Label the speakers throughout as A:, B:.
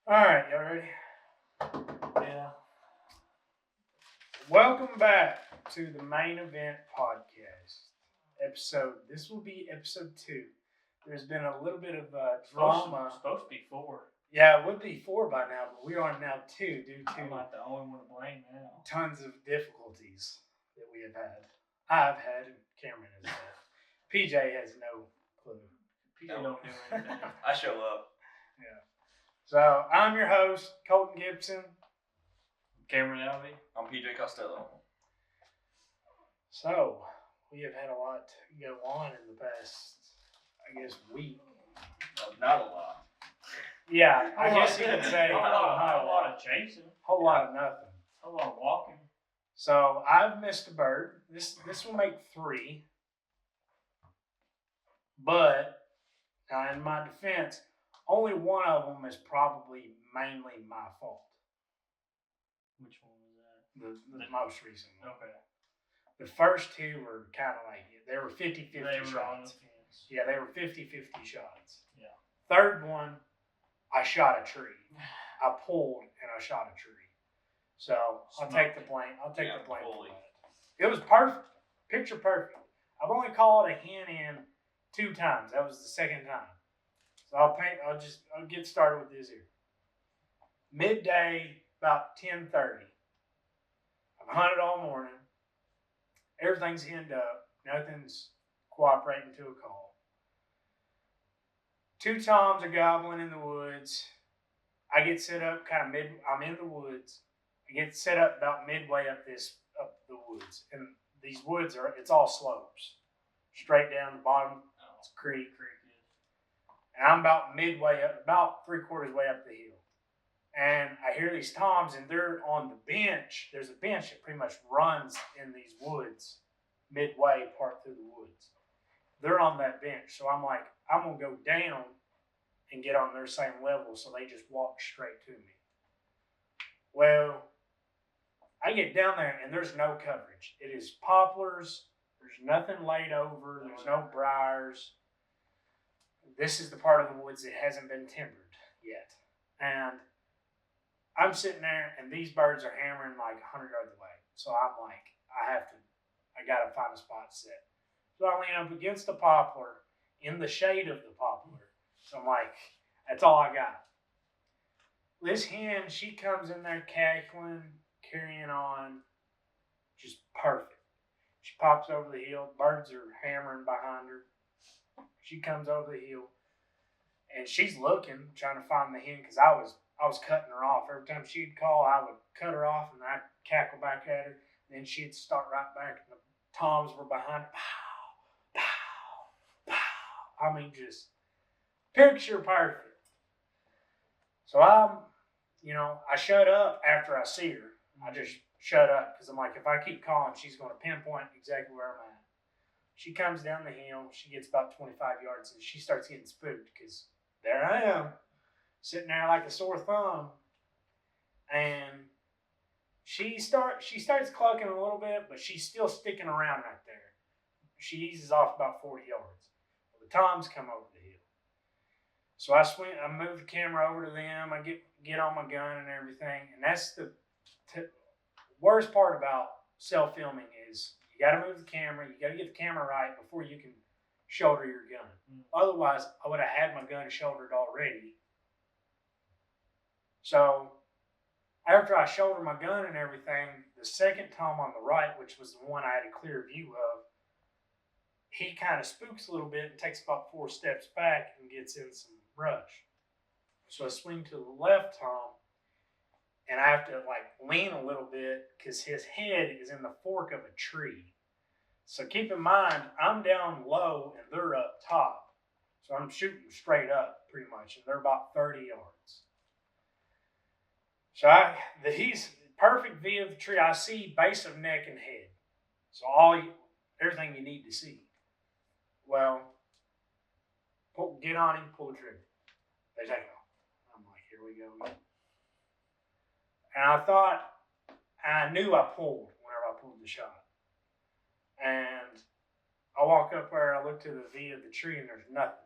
A: All right, y'all ready?
B: Yeah.
A: Welcome back to the main event podcast episode. This will be episode 2. There's been a little bit of drama.
B: Supposed to be 4.
A: Yeah, it would be 4 by now, but we are now 2 due
B: I'm
A: to
B: not the only one to blame now.
A: tons of difficulties that we have had. I've had, and Cameron has had. PJ has no clue.
B: PJ don't do anything.
C: I show up.
A: Yeah. So I'm your host, Colton Gibson.
B: Cameron Alvey.
C: I'm PJ Costello.
A: So we have had a lot go on in the past, I guess, week.
C: Not a lot.
A: Yeah, I guess you could say
B: a lot of chasing.
A: whole lot of nothing.
B: A lot of walking.
A: So I've missed a bird. This will make 3. But now in my defense, only one of them is probably mainly my fault.
B: Which one was that?
A: The most recent one.
B: Okay.
A: The first 2 were kind of like, they were 50-50
B: They were
A: shots.
B: on the fence.
A: Yeah, they were 50-50 shots.
B: Yeah.
A: Third one, I shot a tree. I pulled and I shot a tree. So I'll take the blame. I'll take the blame for it. It was perfect. Picture perfect. I've only called a hen in 2 times. That was the second time. So I'll get started with this here. Midday, about 10:30. I've hunted all morning. Everything's henned up. Nothing's cooperating to a call. 2 toms are gobbling in the woods. I get set up I'm in the woods. I get set up about midway up the woods. And these woods it's all slopes. Straight down the bottom, it's a creek. And I'm about midway up, about 3/4 way up the hill. And I hear these toms, and they're on the bench. There's a bench that pretty much runs in these woods, midway part through the woods. They're on that bench. So I'm like, I'm going to go down and get on their same level, so they just walk straight to me. Well, I get down there, and there's no coverage. It is poplars. There's nothing laid over. There's no briars. This is the part of the woods that hasn't been timbered yet. And I'm sitting there, and these birds are hammering like 100 yards away. So I'm like, I got to find a spot to sit. So I lean up against the poplar, in the shade of the poplar. So I'm like, that's all I got. This hen, she comes in there cackling, carrying on, just perfect. She pops over the hill. Birds are hammering behind her. She comes over the hill, and she's looking, trying to find the hen, because I was cutting her off. Every time she'd call, I would cut her off, and I'd cackle back at her. And then she'd start right back, and the toms were behind her. Pow, pow, pow. I mean, just picture perfect. So I shut up after I see her. I just shut up, because I'm like, if I keep calling, she's going to pinpoint exactly where I'm at. She comes down the hill. She gets about 25 yards, and she starts getting spooked, because there I am, sitting there like a sore thumb. And she starts clucking a little bit, but she's still sticking around right there. She eases off about 40 yards. Well, the toms come over the hill. So I move the camera over to them. I get on my gun and everything. And that's the worst part about self-filming is you got to move the camera. You got to get the camera right before you can shoulder your gun. Otherwise, I would have had my gun shouldered already. So after I shouldered my gun and everything, the second tom on the right, which was the one I had a clear view of, he kind of spooks a little bit and takes about 4 steps back and gets in some brush. So I swing to the left tom, and I have to lean a little bit because his head is in the fork of a tree. So keep in mind, I'm down low and they're up top. So I'm shooting straight up pretty much, and they're about 30 yards. So he's perfect view of the tree. I see base of neck and head. So everything you need to see. Well, get on him, pull the trigger. They take off. I'm like, here we go again. And I knew I pulled whenever I pulled the shot. And I walk up there, I look to the V of the tree, and there's nothing.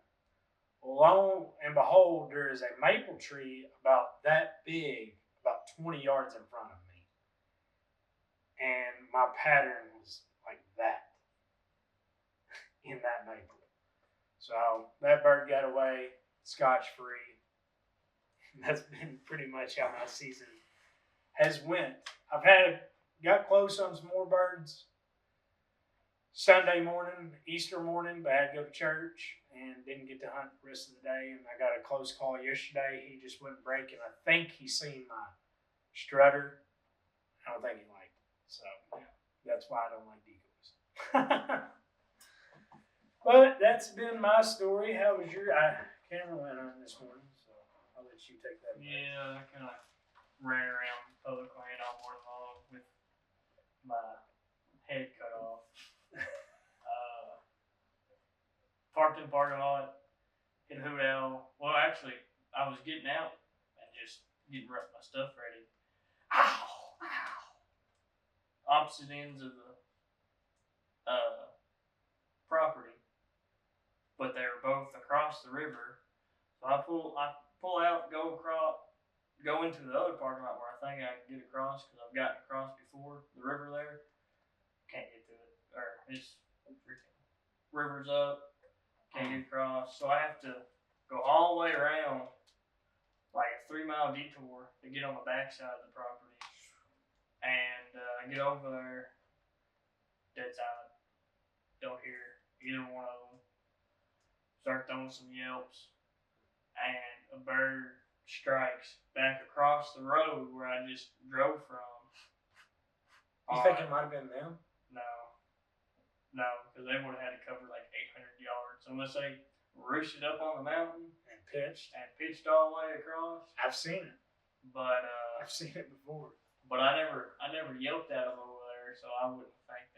A: Lo and behold, there is a maple tree about that big, about 20 yards in front of me. And my pattern was like that in that maple. So that bird got away scotch free. That's been pretty much how my season has went. I've got close on some more birds Sunday morning, Easter morning, but I had to go to church and didn't get to hunt the rest of the day. And I got a close call yesterday. He just wouldn't break, and I think he seen my strutter. I don't think he liked it. So yeah, that's why I don't like decoys. But that's been my story. How was your camera went on this morning, so I'll let you take that.
B: Yeah, I kind of ran around public land all morning long with my head cut off. Parked in the parking lot, hit a hoot owl. Well, actually, I was getting out and just getting my stuff ready. Ow! Ow! Opposite ends of the property, but they were both across the river. So I pull out, go across, go into the other parking lot where I think I can get across because I've gotten across before the river there. Can't get to it, or it's freaking river's up. Can't get across, so I have to go all the way around, like a 3 mile detour to get on the backside of the property. And I get over there, dead silent. Don't hear either one of them. Start throwing some yelps, and a bird strikes back across the road where I just drove from.
A: You think it might have been them?
B: No, because they would have had to cover like 800 yards unless they roosted up on the mountain
A: and pitched
B: all the way across.
A: I've seen it,
B: but
A: I've seen it before.
B: But I never yelped at them over there, so I wouldn't think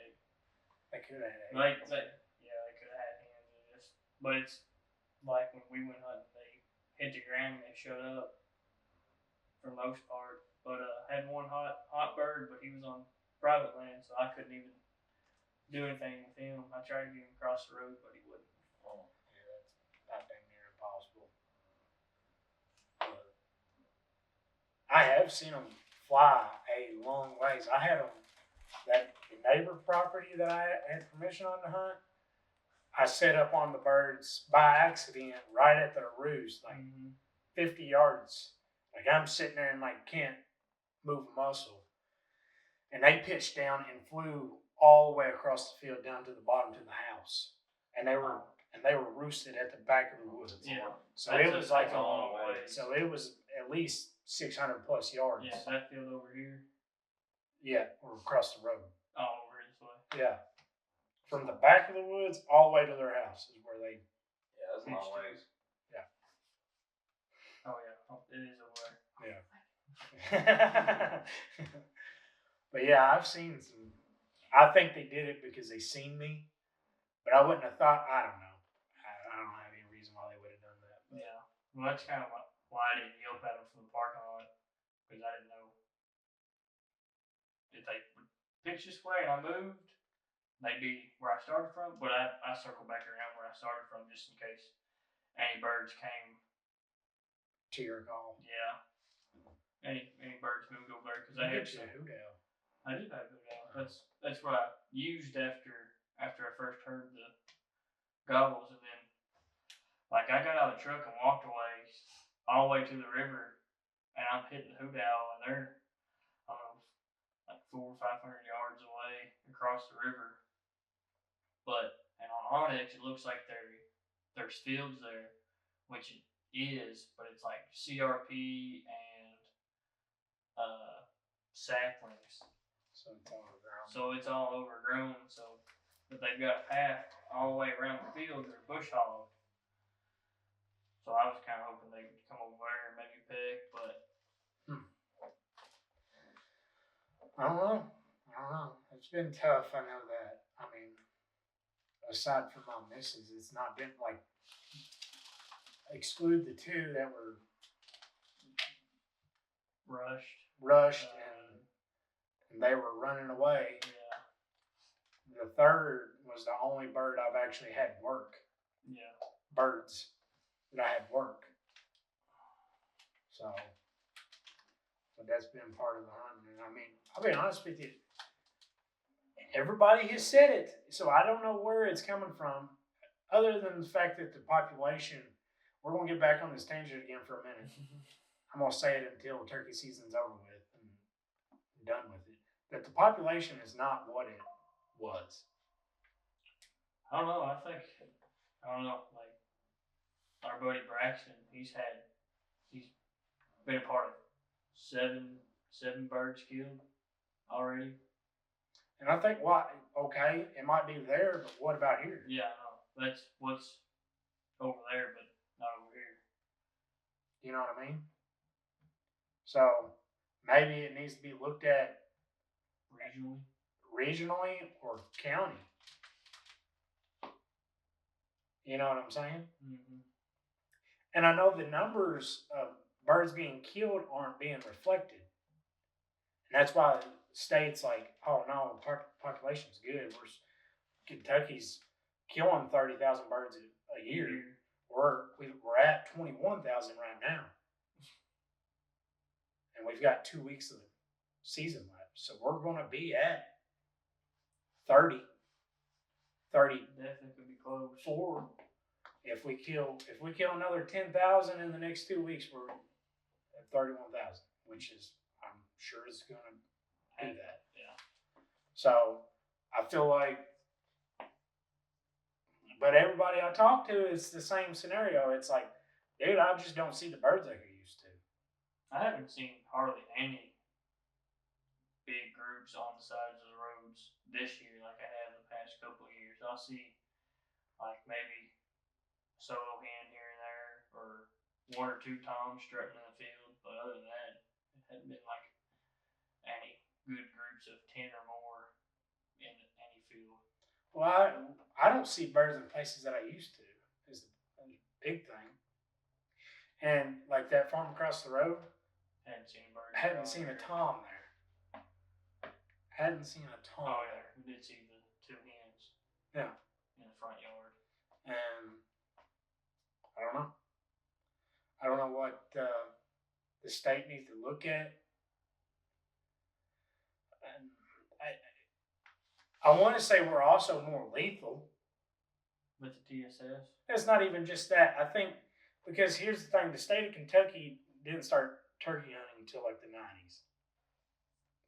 A: they could have had
B: hands. They could have had hands. But it's like when we went hunting, they hit the ground and they shut up for the most part. But had one hot bird, but he was on private land, so I couldn't even do anything with him. I tried to get him across the road, but he wouldn't.
A: Oh, yeah, that's about damn near impossible. I have seen them fly a long ways. I had them, that the neighbor property that I had permission on to hunt, I set up on the birds by accident right at their roost, like 50 yards. Like I'm sitting there and like can't move a muscle. And they pitched down and flew all the way across the field down to the bottom to the house. And they were roosted at the back of the woods.
B: Yeah.
A: So it was like
C: a long way.
A: So it was at least 600 plus yards.
B: Yeah, that field over here.
A: Yeah, or across the road.
B: Oh, over this way.
A: Yeah. From the back of the woods all the way to their house is where they.
C: Yeah, that's a long ways.
A: Yeah.
B: Oh yeah, it is over there.
A: Yeah. But yeah, I've seen some. I think they did it because they seen me, but I wouldn't have thought. I don't know. I don't have any reason why they would have done that. But.
B: Yeah. Well, that's kind of why I didn't yelp at them from the parking lot because I didn't know if they would pitch this way and I moved, they'd be where I started from. But I circled back around where I started from just in case any birds came.
A: To your call.
B: Yeah. Any birds moved over there because I had to.
A: Hoot owl.
B: I did have hoot owl. That's what I used after I first heard the gobbles, and then like I got out of the truck and walked away all the way to the river, and I'm hitting the hoot owl, and they're I don't know like 400 or 500 yards away across the river. And on Onyx, it looks like there's fields there, which it is, but it's like CRP and saplings. So it's all overgrown. But they've got a path all the way around the field. They're bush hog. So I was kind of hoping they would come over there and maybe pick, but.
A: I don't know. It's been tough. I know that. I mean, aside from my misses, it's not been like. Exclude the two that were rushed and they were running away.
B: Yeah.
A: The third was the only bird I've actually had work.
B: Yeah.
A: Birds. that I had work. So, but that's been part of the hunting. And I mean, I'll be honest with you. Everybody has said it, so I don't know where it's coming from, other than the fact that the population. We're gonna get back on this tangent again for a minute. I'm gonna say it until turkey season's over with and done with it. That the population is not what it was.
B: I don't know. I don't know. Like our buddy Braxton, he's been a part of seven birds killed already.
A: And I think okay, it might be there, but what about here?
B: Yeah, I know. That's what's over there, but not over here.
A: You know what I mean? So maybe it needs to be looked at regionally or county. You know what I'm saying?
B: Mm-hmm.
A: And I know the numbers of birds being killed aren't being reflected. And that's why states like, oh no, population's good. Kentucky's killing 30,000 birds a year. We're at 21,000 right now, and we've got 2 weeks of the season left. So we're going to be at 30.
B: Definitely could be close.
A: 4. If we kill another 10,000 in the next 2 weeks, we're at 31,000, which is, I'm sure is going to do that.
B: Yeah.
A: So I feel like, but everybody I talk to, it's the same scenario. It's like, dude, I just don't see the birds like I used to.
B: I haven't seen hardly any big groups on the sides of the roads this year like I have the past couple of years. I'll see like maybe a solo hen here and there, or 1 or 2 toms strutting in the field. But other than that, it hadn't been like any good groups of 10 or more in any field.
A: Well, I don't see birds in places that I used to. Is a big thing. And like that farm across the road,
B: Hadn't seen a bird.
A: hadn't seen a tom there. Hadn't seen a tom.
B: Oh yeah, we did see the 2 hens.
A: Yeah.
B: In the front yard.
A: And I don't know. I don't know what the state needs to look at. And I want to say we're also more lethal.
B: With the TSS?
A: It's not even just that. I think because here's the thing: the state of Kentucky didn't start turkey hunting until like the 90s,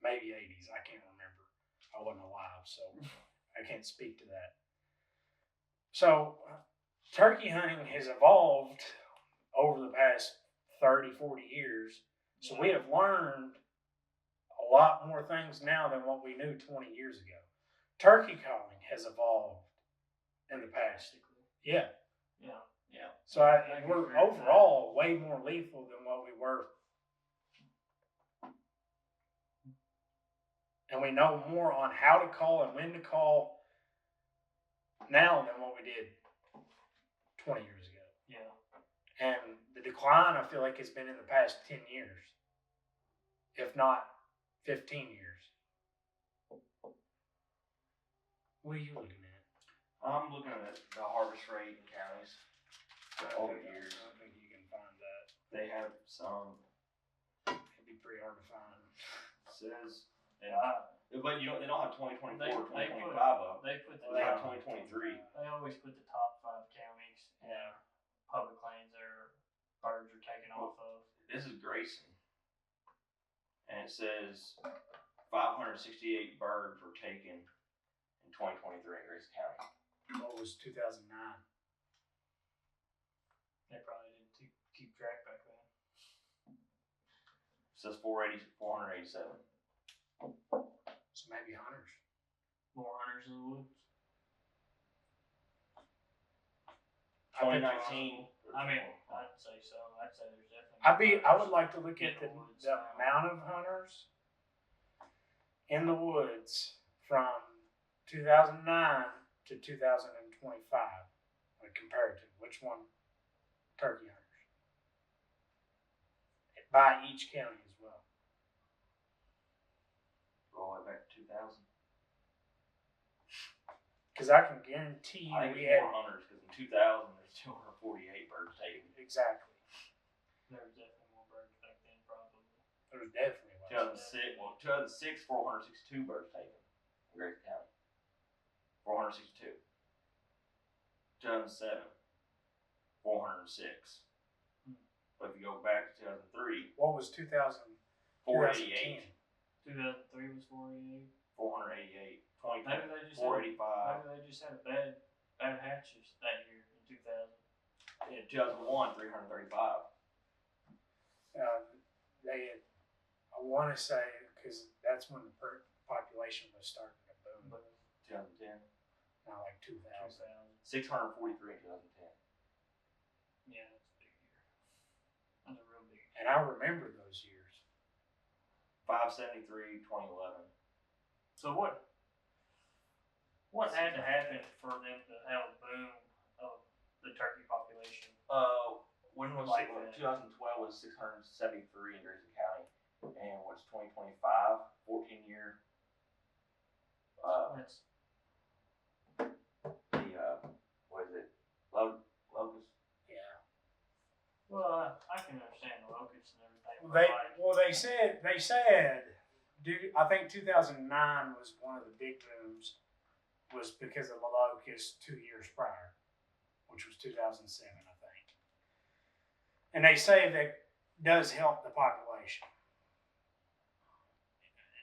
A: maybe 80s. I can't remember. I wasn't alive, so I can't speak to that. So turkey hunting has evolved over the past 30, 40 years. So we have learned a lot more things now than what we knew 20 years ago. Turkey calling has evolved in the past. Yeah.
B: Yeah. Yeah.
A: So we're overall way more lethal than what we were. And we know more on how to call and when to call now than what we did 20 years ago.
B: Yeah.
A: And the decline, I feel like, has been in the past 10 years, if not 15 years. What are you looking at?
C: I'm looking at the harvest rate in counties over the years.
A: I don't think you can find that.
C: They have some.
A: It'd be pretty hard to find.
C: Says,
B: Yeah.
C: but they don't have 2024 or
B: They
C: 2025 up.
B: They put the
C: They have
B: top,
C: 2023.
B: They always put the top 5 counties in
A: Yeah.
B: public lands their birds are taken off of.
C: This is Grayson, and it says 568 birds were taken in 2023 in Grayson County.
A: What was 2009?
B: They probably didn't keep track back then.
C: It says 487.
A: So maybe hunters.
B: More hunters in the woods.
C: 2019.
B: I mean, I'd say so. I'd say there's definitely.
A: I would like to look at the
B: woods.
A: amount of hunters in the woods from 2009 to 2025, like comparative. Which one? Turkey hunters by each county as well.
C: All the way back to 2000.
A: Because I can guarantee you
C: I think
A: we
C: it's
A: had
C: more hunters because in 2000, there's 248 birds taken.
A: Exactly.
B: There was definitely more birds back then, probably.
A: There was definitely was.
C: 2006, 462 birds taken in Grayson County. 462. 2007, 406. But if you go back to 2003,
A: What was 2000?
C: 488.
B: 2003 was 488.
C: 488.
B: Maybe they just
C: 485.
B: Maybe they just had a bad hatches that year in 2000.
C: In 2001, 335.
A: They had, I want to say, because that's when the population was starting to boom.
C: 2010.
A: Not like 2000.
C: 643 in 2010.
B: Yeah, that's a big year. That's a real big year.
A: And I remember those years.
C: 573, 2011.
B: So what had to happen for them to have a boom of the turkey population?
C: When was
B: Like
C: 2012 was 673 in Grayson County, and what's 2025? 14 year.
B: That's
C: What is it? Locust.
A: Yeah.
B: well, I can understand the locusts and everything.
A: They said I think 2009 was one of the big booms, was because of the locust 2 years prior, which was 2007, I think. And they say that does help the population,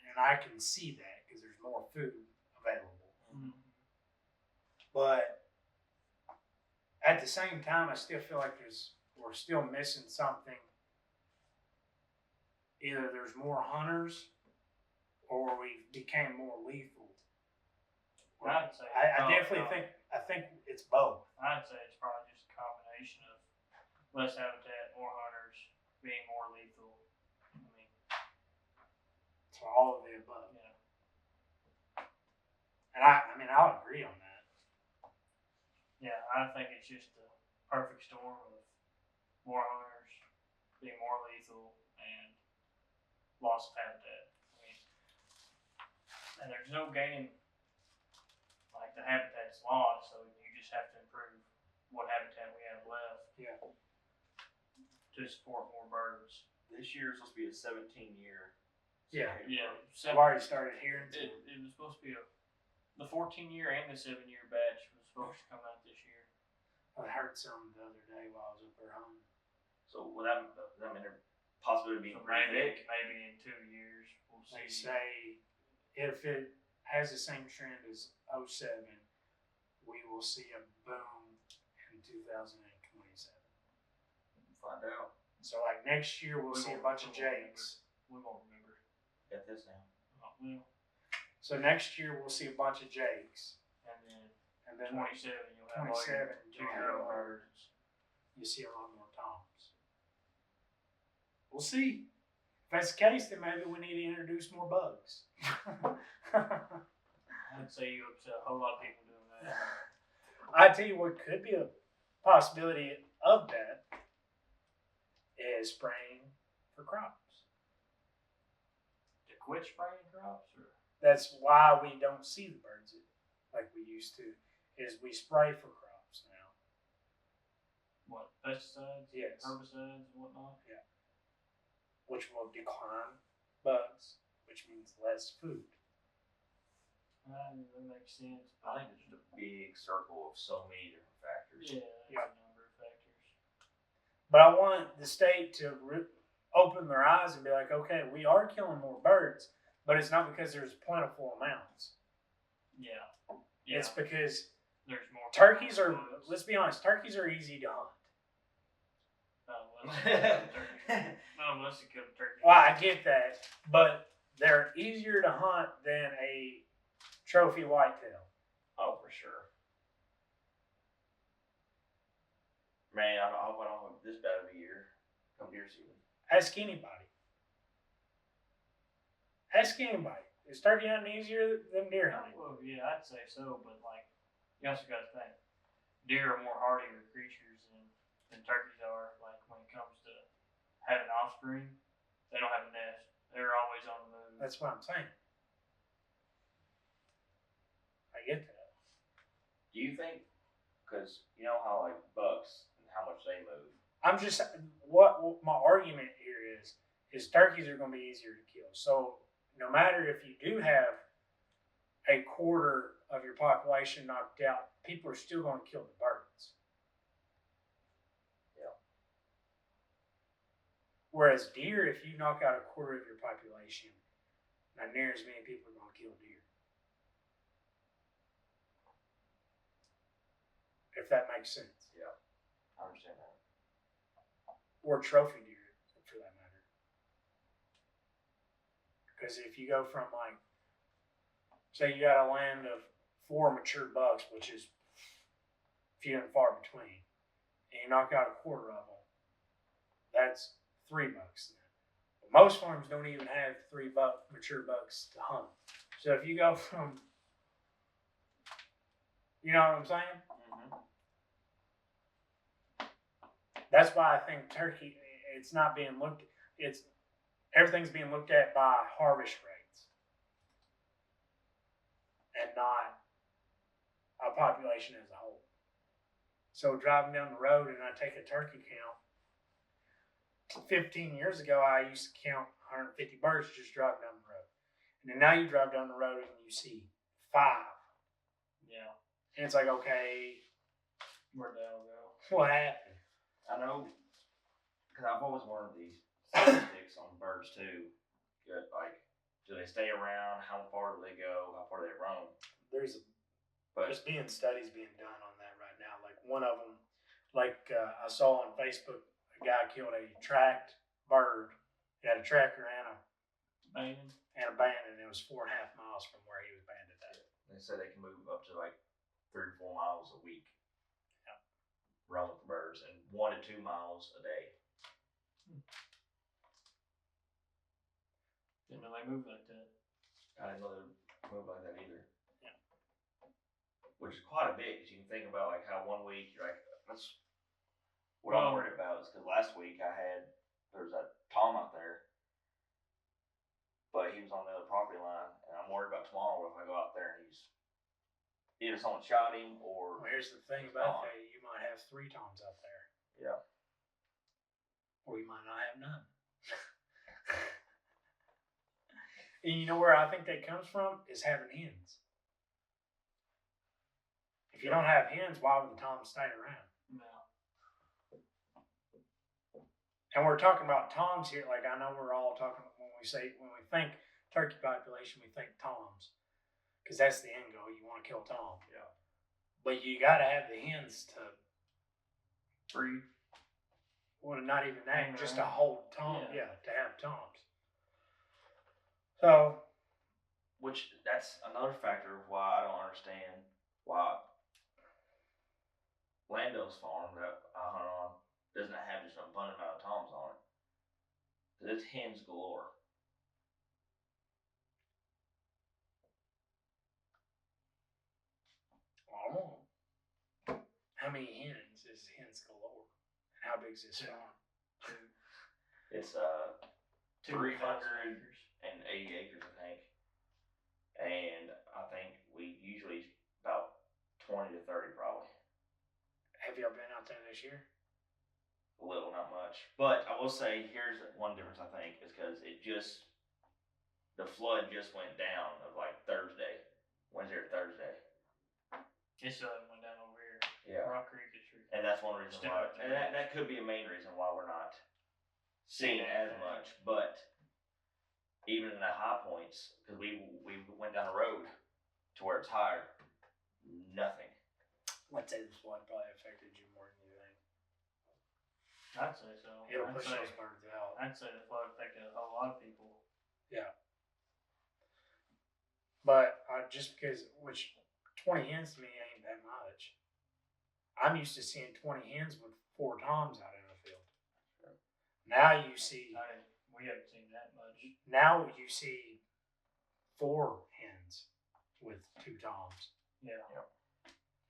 A: and I can see that because there's more food available.
B: Mm-hmm.
A: But at the same time, I still feel like we're still missing something. Either there's more hunters, or we became more lethal.
B: I'd say
A: I definitely think it's both.
B: I'd say it's probably just a combination of less habitat, more hunters, being more lethal. I mean,
A: So all of the above.
B: yeah.
A: And I'll agree on that.
B: Yeah, I think it's just a perfect storm of more hunters, being more lethal, and loss of habitat. I mean, and there's no gaining, like the habitat's lost, so you just have to improve what habitat we have left.
A: Yeah.
B: To support more birds.
C: This year is supposed to be a 17-year.
A: Yeah.
B: Yeah.
A: I've already started hearing.
B: It was supposed to be the 14-year and the 7-year batch was supposed to come out this year.
A: I heard some the other day while I was up there home.
C: So will that mean there possibility of being pretty thick?
B: Maybe in 2 years we'll see.
A: They say if it has the same trend as 07, we will see a boom in 2027.
C: Find out.
A: So like next year we'll see a bunch of jakes.
B: We won't remember.
C: Got this now.
B: Oh, well.
A: So next year we'll see a bunch of jakes.
B: And then 27 you'll have all
A: 27
B: your 2-year-old birds.
A: You see a lot more toms. We'll see. If that's the case, then maybe we need to introduce more bugs.
B: I'd say you upset a whole lot of people doing that.
A: I tell you what could be a possibility of that is spraying for crops.
B: To quit spraying crops, or
A: That's why we don't see the birds like we used to, is we spray for crops now.
B: what, pesticides,
A: Yes.
B: herbicides, and whatnot?
A: Yeah. Which will decline bugs, which means less food.
B: That makes sense.
C: I think it's just a big circle of so many different factors.
B: Yeah, there's a number of factors.
A: But I want the state to open their eyes and be like, okay, we are killing more birds, but it's not because there's plentiful amounts.
B: Yeah.
A: It's because
B: there's more
A: turkeys are,
B: woods.
A: let's be honest, turkeys are easy to hunt.
B: Unless you kill a turkey.
A: Well, I get that, but they're easier to hunt than a trophy whitetail.
C: Oh, for sure. Man, I hope I don't have this bad of a year come deer season.
A: Ask anybody. Ask anybody. Is turkey hunting easier than deer hunting?
B: Well, yeah, I'd say so, but like, you also got to think, deer are more hardier creatures than turkeys are. Like when it comes to having offspring, they don't have a nest. They're always on the move.
A: That's what I'm saying. I get that.
C: Do you think Because you know how like bucks and how much they move.
A: I'm just what my argument here is turkeys are going to be easier to kill. So no matter if you do have a quarter of your population knocked out, people are still going to kill the birds.
C: Yeah.
A: Whereas deer, if you knock out a quarter of your population, not near as many people are going to kill deer. If that makes sense.
C: Yeah, I understand that.
A: Or trophy deer, for that matter. Because if you go from like, say you got a land of 4 mature bucks, which is few and far between, and you knock out a quarter of them, that's 3 bucks. But most farms don't even have 3 mature bucks to hunt. So if you go from, you know what I'm saying?
C: Mm-hmm.
A: That's why I think turkey, it's not being looked. It's everything's being looked at by harvest rates, and not a population as a whole. So driving down the road and I take a turkey count. 15 years ago, I used to count 150 birds just driving down the road. And then now you drive down the road and you see 5.
B: Yeah.
A: And it's like, okay,
B: Where'd they all go?
A: what happened?
C: I know, because I've always wondered these statistics on birds too. Good, like, do they stay around? How far do they go? How far do they roam?
A: There's
C: But
A: being studies being done on that right now. Like one of them, like I saw on Facebook, a guy killed a tracked bird. He had a tracker and a
B: Man.
A: band, and it was 4.5 miles from where he was banded at.
C: they say they can move up to like 3 or 4 miles a week.
A: Yeah.
C: Run with the birds, and 1 to 2 miles a day.
B: Didn't know they moved like that.
C: I didn't know they move like that either.
A: Yeah.
C: Which is quite a bit, because you can think about like how 1 week you're like, that's what I'm worried about. Is because last week there was that Tom out there, but he was on the other property line, and I'm worried about tomorrow if I go out there and he's either someone shot him or.
A: Well, here's the thing about that: you might have 3 toms out there.
C: Yeah.
A: Or you might not have none. And you know where I think that comes from is having hens. If you don't have hens, why would the toms stay around?
B: No.
A: And we're talking about toms here. Like I know we're all talking when we think turkey population, we think toms, because that's the end goal. You want to kill tom.
C: Yeah.
A: But you got to have the hens to
B: Breed.
A: well, not even that, just to
B: Around.
A: hold tom.
B: Yeah.
A: Yeah, to have toms. So,
C: Which that's another factor of why I don't understand why Lando's farm that I hunt on doesn't have just an abundant amount of toms on it. Because it's hens galore.
A: I don't know. How many hens is hens galore? And how big is this farm?
C: It's
B: 2,000
C: 380
B: acres.
C: acres, I think. And I think we usually about 20 to 30 probably.
A: Have y'all been out there this year?
C: A little, not much. But I will say, here's one difference I think, is because the flood just went down of like Wednesday or Thursday.
B: It still haven't went down over here.
C: Yeah.
B: Rock Creek is true.
C: And that's one reason
B: Still
C: why,
B: have to
C: and
B: go.
C: that could be a main reason why we're not seeing as
B: anything.
C: much. But even in the high points, because we went down the road to where it's higher, nothing.
A: I'd say the flood probably affected you more than you think.
B: I'd say so.
A: It'll push those birds out.
B: I'd say the flood affected a whole lot of people.
A: Yeah. But just because, 20 hens to me ain't that much. I'm used to seeing 20 hens with 4 toms out in the field.
C: Sure.
A: Now you see.
B: We haven't seen that much.
A: Now you see 4 hens with 2 toms.
B: Yeah.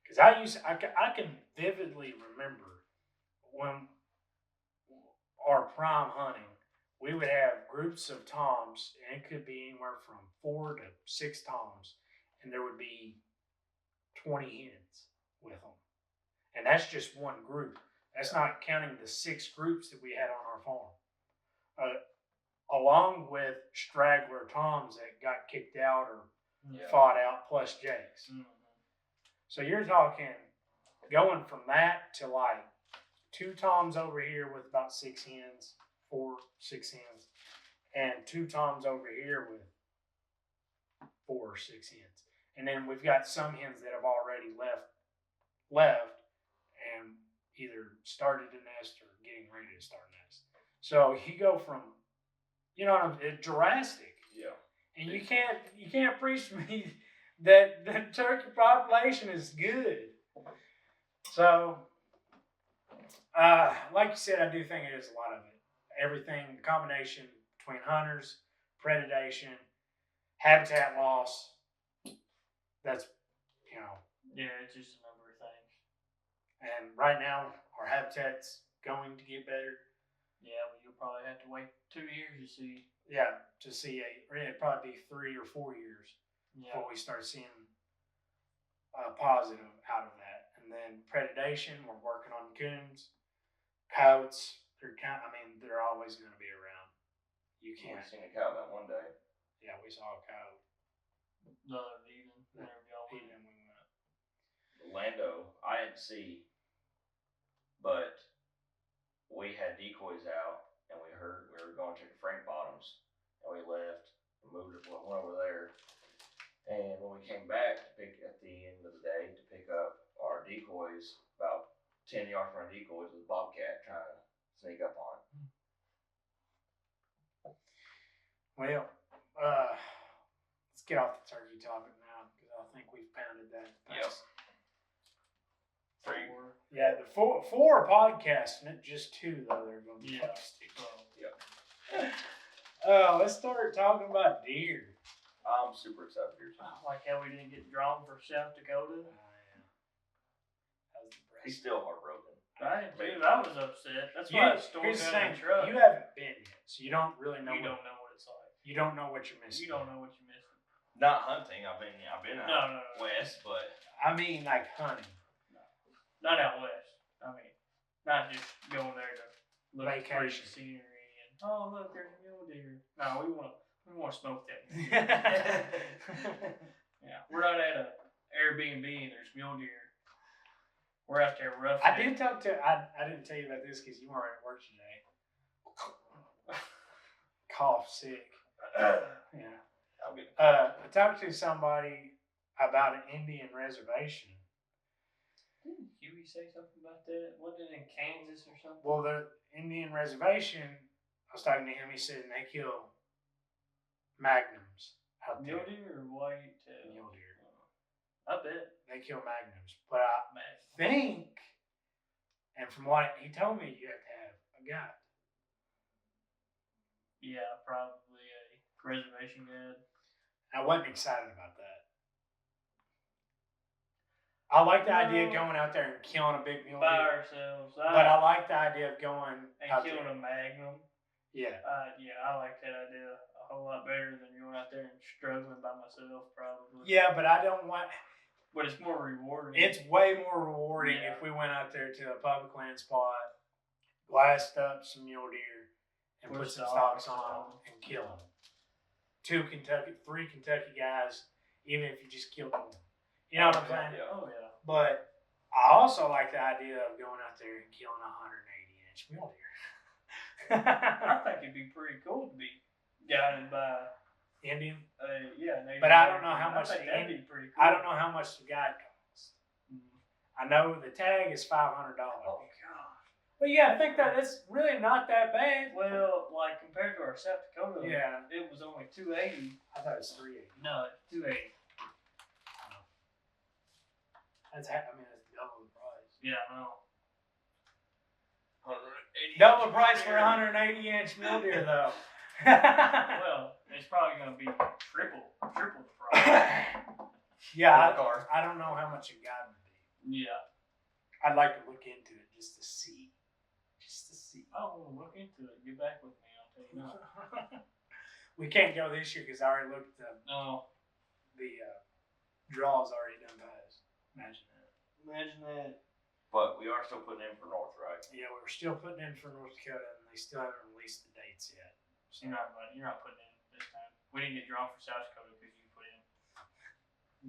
A: Because I can vividly remember when our prime hunting, we would have groups of toms, and it could be anywhere from 4 to 6 toms, and there would be 20 hens with them. And that's just one group. That's not counting the 6 groups that we had on our farm. Along with straggler toms that got kicked out or fought out, plus Jakes.
B: Mm-hmm.
A: So you're talking going from that to like 2 toms over here with about 6 hens, 4, 6 hens, and 2 toms over here with 4 or 6 hens. And then we've got some hens that have already left and either started a nest or getting ready to start a nest. So you go from, you know what I'm saying, drastic.
C: Yeah.
A: And you can't preach to me that the turkey population is good. So, like you said, I do think it is a lot of it. Everything, the combination between hunters, predation, habitat loss. That's, you know.
B: Yeah, it's just a number of things.
A: And right now, our habitat's going to get better.
B: Yeah, but you'll probably have to wait 2 years to see.
A: Yeah, to see it'd probably be 3 or 4 years before we start seeing a positive out of that. And then predation, we're working on coons, coyotes. They're always going to be around. You can't.
C: We seen a cow that one day.
A: Yeah, we saw a coyote.
B: The other evening, whenever y'all went.
A: We went.
C: Orlando, I didn't see, but we had decoys out, and we heard we were going to check Frank Bottoms, and we left and went over there. And when we came back to pick at the end of the day to pick up our decoys, about 10 yards from our decoys was a bobcat trying to sneak up on.
A: Well, let's get off the turkey topic now because I think we've pounded that.
C: Yep. 3.
A: Yeah, the four podcasts, not just 2 though. They're going to be posted.
C: Yep.
A: Let's start talking about deer.
C: I'm super excited here too.
B: Like how we didn't get drawn for South Dakota.
C: He's still heartbroken.
B: I was upset. That's why I stormed out of the truck.
A: You haven't been yet, so you don't really know.
B: You don't know what it's like.
A: You don't know what you're missing.
B: You don't know what you're missing.
C: Not hunting. I've been out
B: No.
C: west, but
A: I mean, like hunting.
B: Not out west. I mean, not just going there to look at pretty
A: Vacation.
B: scenery and look, there's a mule deer. No, we want to smoke that. Yeah, we're not at a Airbnb and there's mule deer. We're out there roughing.
A: I didn't tell you about this because you weren't at work today. Cough sick. Yeah. I talked to somebody about an Indian reservation.
B: Didn't Huey say something about that? Wasn't it in Kansas or something?
A: Well, the Indian reservation, I was talking to him, he said they kill magnums out there.
B: Mule deer or white tail?
A: Mule deer.
B: I bet.
A: They kill magnums. But I think, and from what he told me, you have to have a guide.
B: Yeah, probably a reservation guide.
A: I wasn't excited about that. I like the idea of going out there and killing a big mule
B: by
A: deer.
B: ourselves.
A: But I like the idea of going
B: and
A: out
B: killing
A: there.
B: a magnum.
A: Yeah.
B: Yeah, I like that idea a whole lot better than going out there and struggling by myself, probably.
A: Yeah, but I don't want.
B: But it's more rewarding.
A: It's way more rewarding if we went out there to a public land spot, glassed up some mule deer, and put some stalks on them and kill them. 3 Kentucky guys, even if you just killed one. You know what I'm saying?
B: Yeah. Oh, yeah.
A: But I also like the idea of going out there and killing a 180-inch mule deer.
B: I think it'd be pretty cool to be guided by
A: Indian.
B: Native
A: but I don't know how much.
B: that'd be pretty cool.
A: I don't know how much the guide costs.
B: Mm-hmm.
A: I know the tag is $500.
B: Oh God.
A: Well, yeah, I think that it's really not that bad.
B: Well, like compared to our South Dakota,
A: Yeah,
B: it was only $280.
A: I thought it was $380.
B: No, $280.
A: That's double the price.
B: Yeah, I know.
A: Double the price for a 180-inch mule deer, though.
B: Well, it's probably going to be triple the price.
A: Yeah, I don't know how much a guide would be.
B: Yeah.
A: I'd like to look into it just to see.
B: I want to look into it. Get back with me. I'll tell you now.
A: We can't go this year because I already looked at the draws already done by us. Imagine that.
B: Imagine that.
C: But we are still putting in for North, right?
A: Yeah, we're still putting in for North Dakota, and they still haven't released the dates yet.
B: So you're not putting in this time. We didn't get drawn for South Dakota because you put in.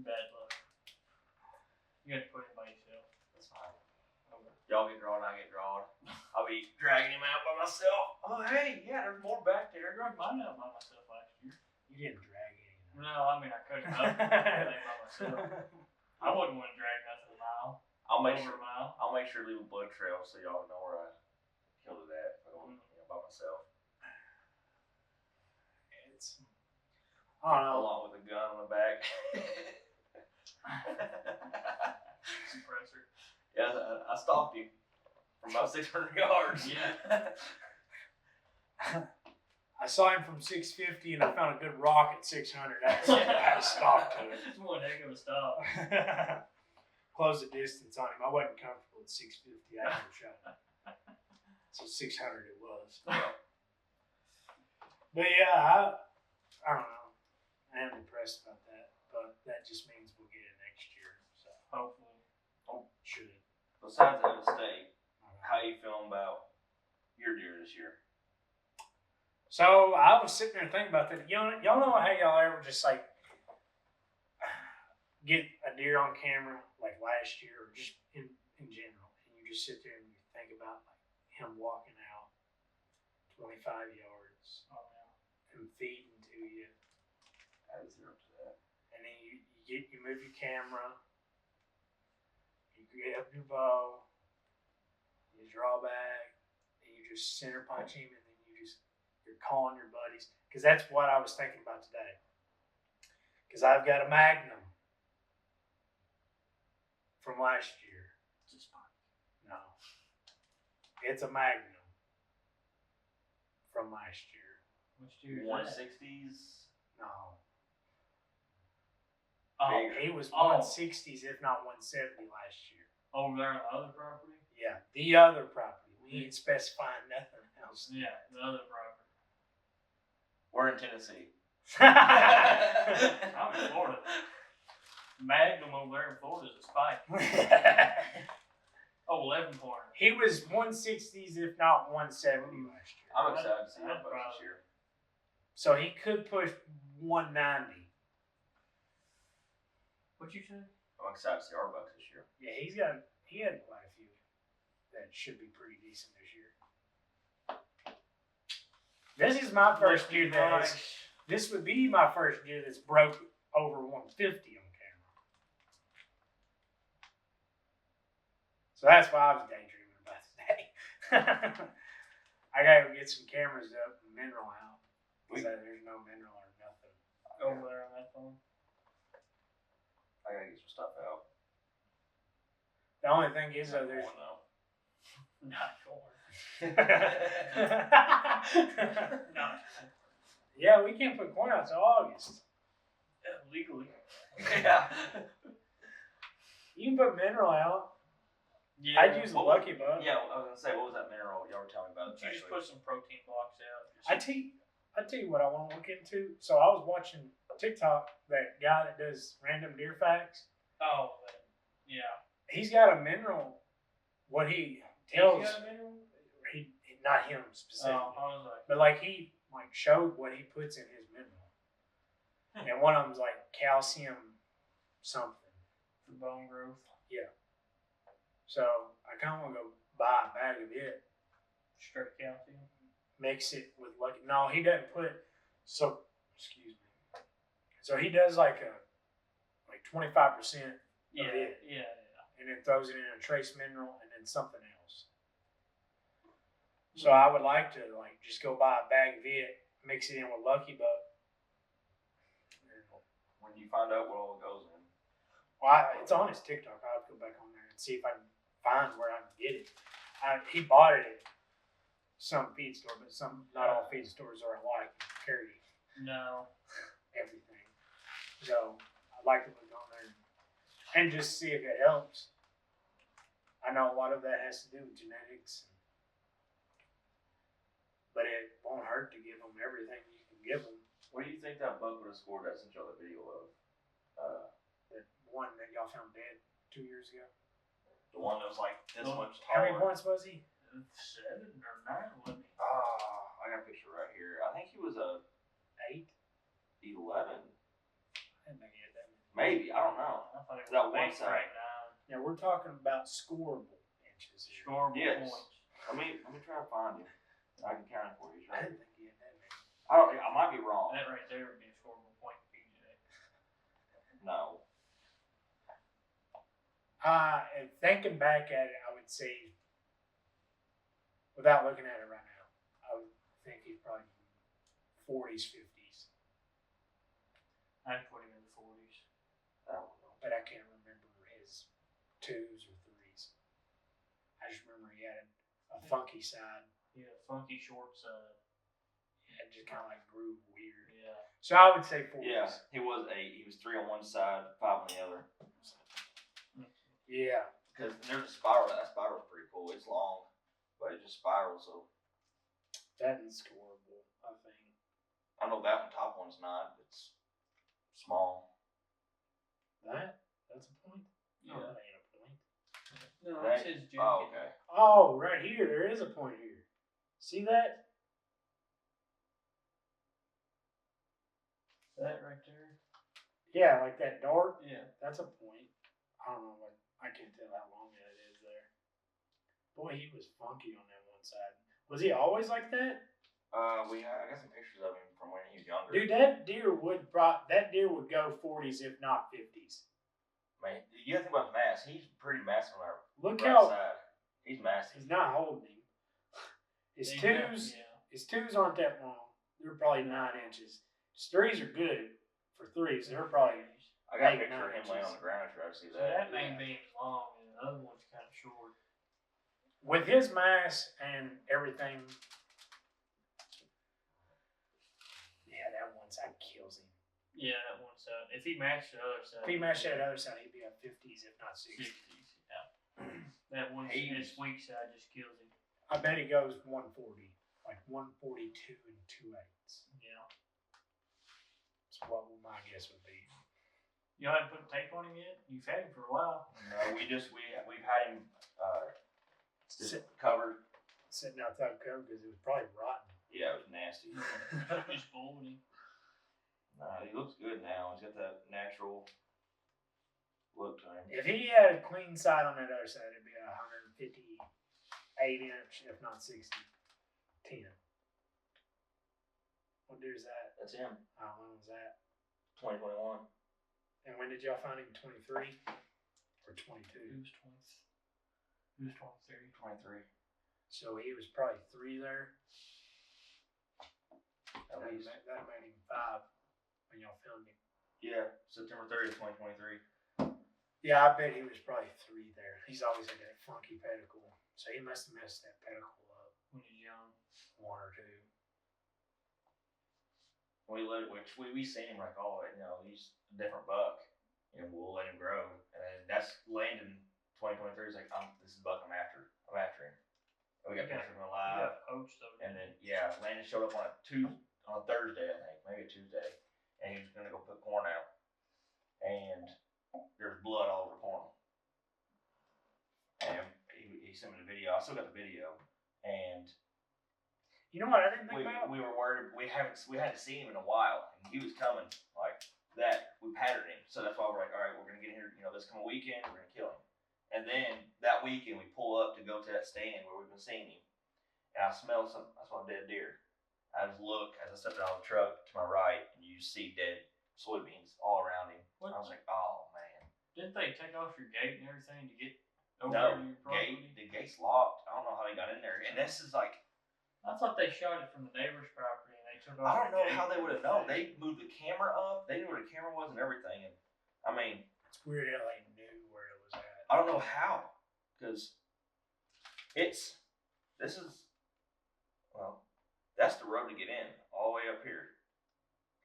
B: Bad luck. You got to put in by yourself.
C: That's fine.
B: Okay.
C: Y'all get drawn, I get drawn. I'll be dragging him out by myself. Oh, hey, yeah, there's more back there.
B: I dragged mine out by myself last year.
A: You didn't drag anything.
B: No, I mean I cut him out by myself. I wouldn't want to drag nothing a mile.
C: I'll make
B: over
C: sure.
B: a mile.
C: I'll make sure to leave a blood trail so y'all know where I killed it at. If I go, by myself.
A: It's. I don't know.
C: Along with a gun on the back.
B: Suppressor.
C: Yeah, I stalked him from about 600 yards.
B: Yeah.
A: I saw him from 650 and I found a good rock at 600. I stalked to it.
B: That's one heck of a stop.
A: Close the distance on him. I wasn't comfortable at 650. I never shot him. So 600 it was. But yeah, I don't know. I am impressed about that. But that just means we'll get it next year. So
B: Hopefully.
A: should.
C: Besides Iowa State, how you feeling about your deer this year?
A: So I was sitting there thinking about that. Y'all know how y'all ever just like get a deer on camera like last year or just in general, and you just sit there and you think about like him walking out 25 yards and feeding to you.
C: I was up to that.
A: And then you move your camera, you get up your bow, you draw back, and you just center punch him, and then you're calling your buddies. Because that's what I was thinking about today. Because I've got a Magnum from last year. No. It's a Magnum from last year.
B: Which year?
C: 160s.
A: No.
B: Oh,
A: He was 160s, if not 170 last year.
B: over there on the other property?
A: Yeah, the other property. We ain't specifying nothing else.
B: Yeah, the other property.
C: We're in Tennessee.
B: I'm in Florida. Magnum over there in Florida is a spike. Oh, 11 pointer.
A: He was 160s, if not 170 last year.
C: I'm excited to see our bucks this year.
A: So he could push 190.
B: What you say?
C: I'm excited to see our bucks this year.
A: Yeah, he had quite a few that should be pretty decent this year. This is my first year this would be my first year that's broke over 150 on camera. So that's why I was daydreaming about today. I gotta get some cameras up and mineral out. Because there's no mineral or nothing.
B: Over there on that phone.
C: I gotta get some stuff out.
A: The only thing is though, there's
B: Not corn. Not.
A: Yeah, we can't put corn out till August.
B: Legally.
C: Yeah.
A: You can put mineral out.
B: Yeah.
A: I'd use the Lucky Buck.
C: Yeah, I was gonna say, what was that mineral y'all were telling me about?
B: You just put some protein blocks out.
A: I tell you what I want to look into. So I was watching TikTok, that guy that does random deer facts.
B: Oh, yeah.
A: He's got a mineral. What he tells,
B: He's got a mineral?
A: he not him specifically,
B: Oh, I was like,
A: but like he showed what he puts in his mineral, and one of them's like calcium something
B: for bone growth.
A: Yeah. So I kind of want to go buy a bag of it.
B: Straight calcium.
A: Mix it with Lucky. No, he doesn't put. So excuse me. So he does like 25% of it,
B: Yeah.
A: and then throws it in a trace mineral and then something else. So I would like to just go buy a bag of it, mix it in with Lucky Buck.
C: When you find out what all it goes in.
A: Well, it's on his TikTok. I'll have to go back on there and see if I can find where I can get it. He bought it at some feed store, but not all feed stores are alike. Carry
B: No.
A: everything. So I'd like to look on there and just see if it helps. I know a lot of that has to do with genetics, but it won't hurt to give them everything you can give them.
C: What do you think that buck would have scored that sent y'all the video of?
A: The one that y'all found dead 2 years ago.
C: The one that was like this much
A: How many
C: taller.
A: points was he?
B: 7 or 9, wasn't he?
C: I got a picture right here. I think he was a
A: 8?
C: 11.
A: I didn't think he had that many.
C: Maybe, I don't know.
B: I thought it was
C: That one
B: 8 or
C: side.
B: 9.
A: Now we're talking about scoreable inches here.
B: Scoreable
C: Yes.
B: points.
C: Let me try to find him. I can count it for you.
A: I
C: Right?
A: didn't think he had that many.
C: I might be wrong.
B: That right there would be a scoreable point for PJ.
C: No.
A: And thinking back at it, I would say, without looking at it right now, I would think he's probably 40s, 50s.
B: I'd put him in the 40s.
C: I don't know.
A: But I can't remember his 2s or 3s. I just remember he had a funky side.
B: Yeah, funky short side.
A: It just kind of like grew weird.
B: Yeah.
A: So I would say 40s.
C: Yeah, he was 3 on one side, 5 on the other.
A: Yeah.
C: Because there's a spiral. That spiral's pretty cool. It's long, but it just spirals. So
A: That is scoreable, I think.
C: I know that top one's not. It's small.
A: That's a point?
B: Yeah.
A: Oh, that ain't a point.
B: No,
C: Right.
B: it's his jacket.
C: Oh, okay.
A: Oh, right here. There is a point here. See that?
B: That right there.
A: Yeah, like that dart.
B: Yeah.
A: That's a point. I don't know what. I can't tell how long that is there. Boy, he was funky on that one side. Was he always like that?
C: I got some pictures of him from when he was younger.
A: Dude, that deer would go 40s if not 50s.
C: Man, you have to think about his mass. He's pretty massive on our
A: Look
C: right
A: how
C: side. He's massive.
A: he's not holding him. His
B: Yeah.
A: his 2s aren't that long. They're probably 9 inches. His 3s are good for 3s. They're probably
C: I got a
A: 8,
C: picture of
A: 9
C: him laying on
A: inches.
C: the ground if you ever see
B: So
C: that.
B: that may be long and the other one's kind of short.
A: With his mass and everything. Yeah, that one side kills him.
B: Yeah, that one side. If he matched the other side.
A: If he matched that other side, he'd be at 50s if not 60s.
B: 60s. Yeah. That one, his weak side just kills him.
A: I bet he goes 140, like 142 and 2/8.
B: Yeah.
A: That's what my guess would be.
B: Y'all haven't put tape on him yet? You've had him for a while.
C: No, we've had him just covered.
A: Sitting outside the cover because it was probably rotten.
C: Yeah, it was nasty.
B: Just folded him.
C: He looks good now. He's got that natural look to him.
A: If he had a clean side on that other side, it'd be 158 inch, if not 60. 10. What deer is that?
C: That's him.
A: When was that?
C: 2021.
A: And when did y'all find him? 23 or 22?
B: He was 23.
C: 23.
A: So he was probably 3 there.
C: At least.
A: That made him 5 when y'all found him.
C: Yeah, September 30th, 2023.
A: Yeah, I bet he was probably 3 there. He's always had that funky pedicle. So he must have messed that pedicle up.
B: When he's young.
A: 1 or 2.
C: We seen him like, oh, he's a different buck. We'll let him grow. And then that's Landon 2023 is like, this is the buck I'm after. I'm after him. And we got pictures of him alive.
B: Poached though.
C: And then Landon showed up on a Thursday, I think, maybe a Tuesday, and he was gonna go put corn out, and there's blood all over corn. And he sent me the video. I still got the video, and
A: You know what I didn't think about?
C: we were worried. We hadn't seen him in a while, and he was coming like that. We patterned him, so that's why we're like, all right, we're gonna get here. This coming weekend, we're gonna kill him. And then that weekend, we pull up to go to that stand where we've been seeing him, and I smell something. I saw a dead deer. I just look as I stepped out of the truck to my right, and you see dead soybeans all around him.
B: What?
C: I was like, oh man.
B: Didn't they take off your gate and everything to get over
C: No,
B: to your property?
C: the gate's locked. I don't know how they got in there. And this is like,
B: I thought they shot it from the neighbor's property and they took off.
C: I don't know
B: your
C: how
B: gate
C: they would have
B: and
C: known.
B: everything.
C: They moved the camera up. They knew where the camera was and everything. And I mean,
A: It's weird how they knew where it was at.
C: I don't know how, because that's the road to get in, all the way up here.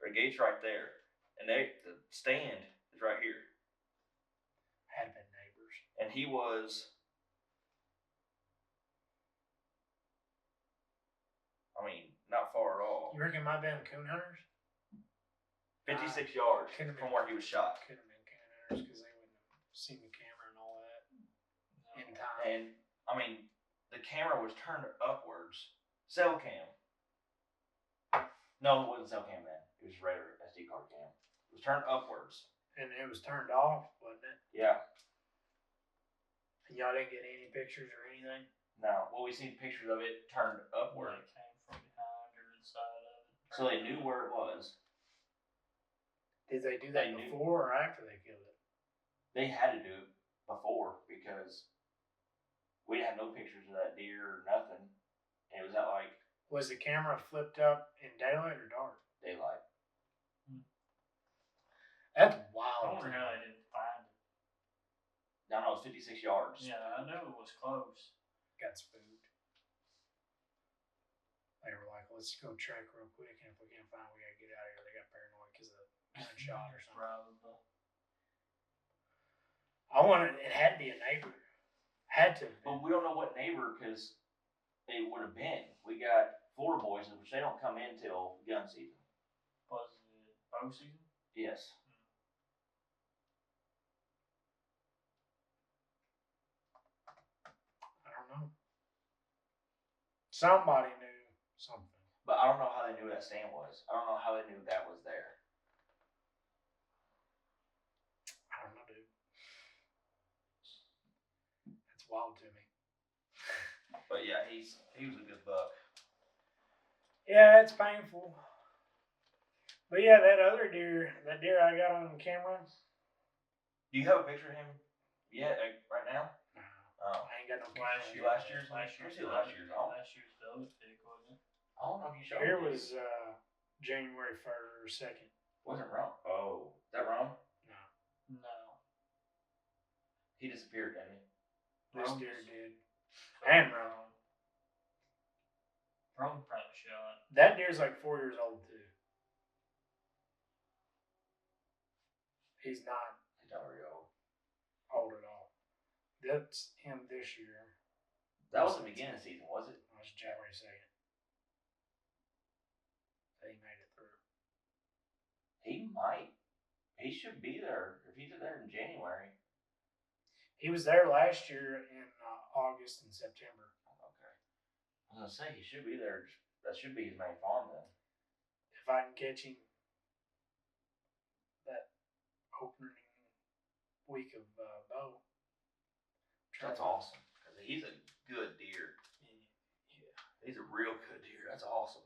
C: The gate's right there, and the stand is right here.
A: Had been neighbors.
C: And he was, not far at all.
A: You reckon it might have been coon hunters?
C: 56 yards
A: couldn't have
C: from
A: been.
C: where he was shot.
A: Could have been coon hunters because they wouldn't have seen the camera and all that. in time.
C: And I mean, the camera was turned upwards. Cell cam. No, it wasn't cell cam then. It was regular SD card cam. It was turned upwards.
A: And it was turned off, wasn't it?
C: Yeah.
A: And y'all didn't get any pictures or anything?
C: No. Well, we seen pictures of it turned upward.
B: It came from behind or inside of it.
C: So they knew where it was.
A: Did they do that
C: They knew.
A: before or after they killed it?
C: They had to do it before because we didn't have no pictures of that deer or nothing. And it was at like
A: Was the camera flipped up in daylight or dark?
C: daylight.
A: That's
B: I
A: wild.
B: wonder how they didn't find it.
C: No, it was 56 yards.
B: Yeah, I know it was close.
A: Got spooked. They were like, let's go track real quick, and if we can't find it, we gotta get out of here. They got paranoid because of a gunshot or something.
B: Probably.
A: I wanted, it had to be a neighbor. Had to.
C: But we don't know what neighbor because they would have been. We got Florida boys, which they don't come in till gun season.
B: Was it bow season?
C: Yes.
A: I don't know. Somebody knew something.
C: But I don't know how they knew that stand was. I don't know how they knew that was there.
A: I don't know, dude. That's wild to me.
C: But yeah, he was a good buck.
A: Yeah, it's painful. But yeah, that deer I got on camera.
C: Do you have a picture of him yet, like, right now?
A: No,
C: Oh.
A: I ain't got no
B: Last
A: camera.
B: year.
C: Last year's?
B: Last
C: Let's
B: year's.
C: see last year's. Oh.
B: Last year's velvet pig, wasn't it?
C: I don't know if you showed
A: Here
C: me.
A: was January 1st or 2nd.
C: Wasn't Rome. Oh. Is that Rome?
A: No,
B: No.
C: He disappeared, didn't he?
A: this
B: Rome
A: deer
B: was-
A: did. And Rome.
B: Rome probably shot.
A: That deer's like 4 years old too. He's not
C: He's not very old.
A: old at all. That's him this year.
C: That was the beginning of the season, was it?
A: It was January 2nd. He made it through.
C: He might. He should be there. If he's there in January.
A: He was there last year in August and September.
C: Okay. I was gonna say he should be there. That should be his main farm then.
A: If I can catch him that opening week of bow.
C: That's awesome. 'Cause he's a good deer.
A: Yeah.
C: He's a real good deer. That's awesome.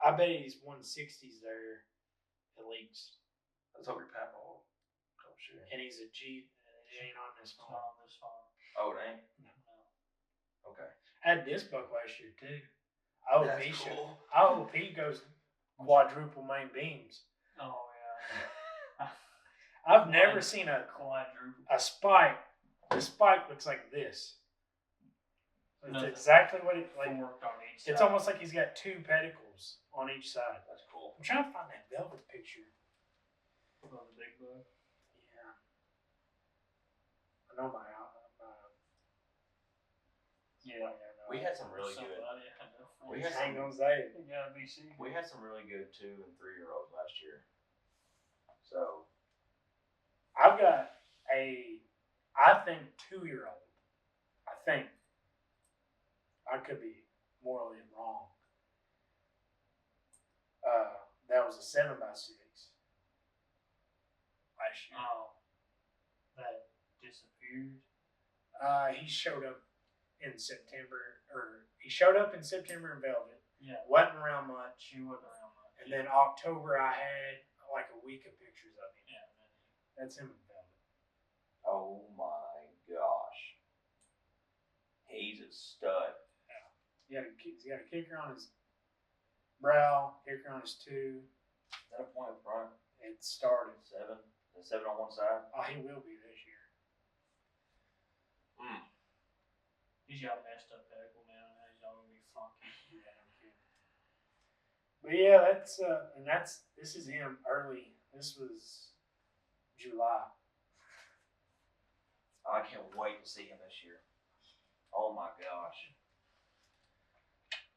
A: I bet he's 160s there at least.
C: That's over your papa. Oh shit.
A: And he's a Jeep and it ain't on this
B: It's
A: farm.
B: not on this farm.
C: Oh, it ain't?
B: No.
C: Okay.
A: I had this buck last year too. I hope
C: That's
A: he
C: cool.
A: I hope he goes quadruple main beams.
B: Oh yeah.
A: I've never seen
B: Quadruple.
A: a spike. The spike looks like this. It's
B: Nothing.
A: exactly what it like.
B: Forked on each side.
A: It's almost like he's got two pedicles on each side.
C: That's cool.
A: I'm trying to find that velvet picture.
B: Of the big buck.
A: Yeah. I know my
B: Yeah.
C: We had some really good.
B: Somebody I know.
C: We had
A: I ain't
C: some.
A: gonna say it.
B: You gotta be seen.
C: We had some really good 2 and 3-year-olds last year. So
A: I've got I think 2-year-old. I think. I could be morally wrong. That was a 7x6 last year.
B: Oh. That disappeared.
A: He showed up in September, in velvet.
B: Yeah.
A: Wasn't around much.
B: She wasn't around much.
A: And then October, I had like a week of pictures of him.
B: Yeah.
A: That's him in velvet.
C: oh my gosh. He's a stud.
A: He's got a kicker on his brow, kicker on his two.
C: Is that a point up front?
A: It started.
C: 7? The 7 on one side?
A: Oh, he will be this year.
B: He's got messed up pedicle now. Now he's all gonna be funky.
A: Yeah, I'm kidding. But yeah, this is him early. This was July.
C: I can't wait to see him this year. Oh my gosh.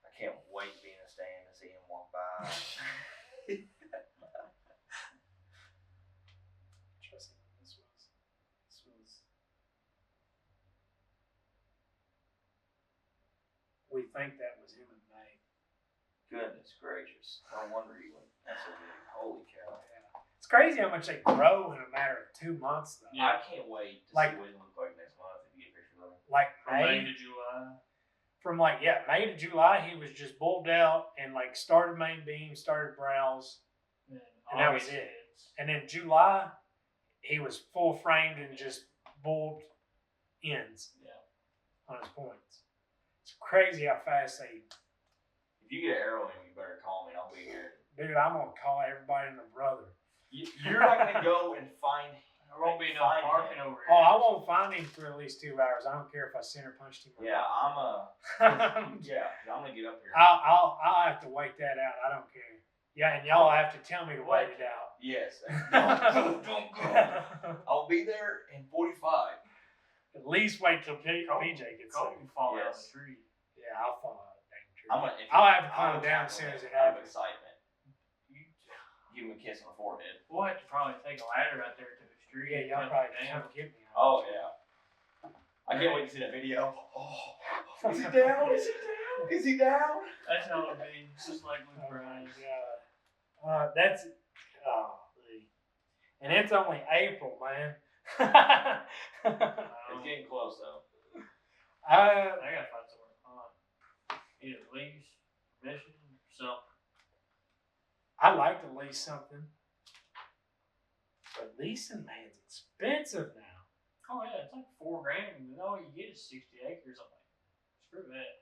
C: I can't wait to be in the stand to see him walk by.
A: Trust me, this was him and Nate.
C: Goodness gracious! No wonder you went. That's so big. Holy cow!
A: Yeah. It's crazy how much they grow in a matter of 2 months, though.
C: I can't wait to see what it looks like next month if you get pictures of him.
A: Like
B: From May to July.
A: From May to July, he was just bulled out and started main beam, started brows, and that was it. And then July, he was full framed and just bulled ends.
B: Yeah.
A: On his points. It's crazy how fast they.
C: If you get an arrow in him, you better call me. I'll be here.
A: Dude, I'm gonna call everybody and their brother.
C: You're not gonna go and find him.
B: There won't be enough parking over here.
A: Oh, I won't find him for at least 2 hours. I don't care if I center punched him.
C: Yeah, I'm gonna get up here.
A: I'll have to wait that out. I don't care. Yeah, and y'all have to tell me to wait it out.
C: Yes. Don't go. I'll be there in 45.
A: At least wait till PJ gets there.
B: You fall out of the tree.
A: Yeah, I'll fall out of the dang tree.
C: I'll
A: have to calm down as soon as it happens.
C: Excitement. Give him a kiss on the forehead.
B: We'll have to probably take a ladder out there to the street.
A: Yeah, y'all probably come get me.
C: Oh yeah. I can't wait to see that video. Oh, is he down? Is he down? Is he down?
B: That's how it'll be. Just like with Brian.
A: Yeah. And it's only April, man.
C: It's getting close though.
B: I gotta find somewhere fun. Either lease, mission, or something.
A: I like to lease something, but leasing, man's expensive now.
B: Oh yeah, it's like $4,000, and all you get is 60 acres. I'm like, screw that.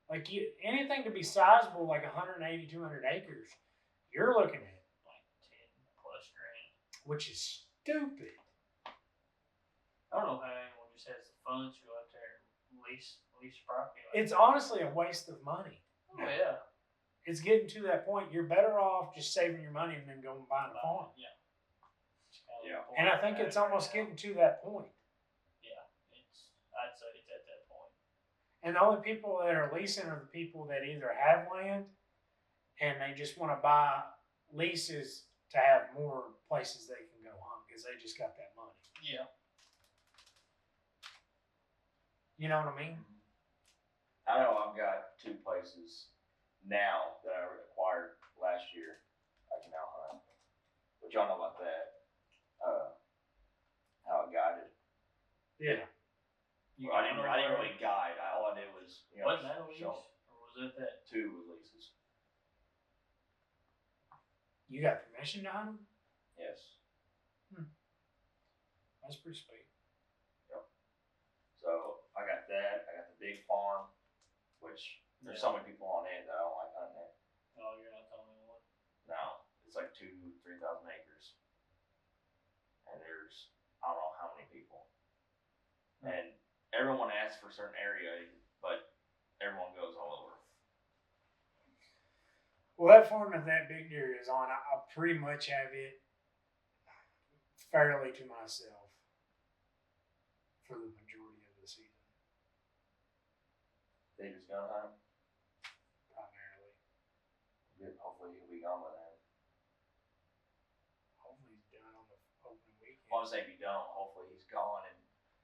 A: Like anything to be sizable, like 180, 200 acres, you're looking at
B: like 10 plus grand,
A: which is stupid.
B: I don't know how anyone just has the funds to go out there and lease property.
A: It's honestly a waste of money.
B: Oh yeah.
A: It's getting to that point. You're better off just saving your money and then going and buying a farm.
B: Yeah.
C: Yeah.
A: And I think it's almost getting to that point.
B: Yeah, I'd say it's at that point.
A: And the only people that are leasing are the people that either have land and they just want to buy leases to have more places they can go hunt because they just got that money.
B: Yeah.
A: You know what I mean?
C: I know I've got 2 places now that I acquired last year. I can now hunt. But y'all know about that. How it guided.
A: Yeah.
C: I didn't really guide. All I did was,
B: Wasn't that a lease?
C: show.
B: Or was it that?
C: 2 releases.
A: You got permission to hunt them?
C: Yes.
A: That's pretty sweet.
C: Yep. So I got that. I got the big farm, which there's so many people on it that I don't like hunting it.
B: Oh, you're not the only one.
C: No, it's like 2,000-3,000 acres, and there's I don't know how many people, and everyone asks for a certain area, but everyone goes all over.
A: Well, that farm that big deer is on, I pretty much have it fairly to myself for the majority of the season.
C: They just gun hunt.
A: Primarily.
C: Hopefully he'll be gone by then.
A: Hopefully he's done on the open weekend.
C: I want to say if you don't, hopefully he's gone, and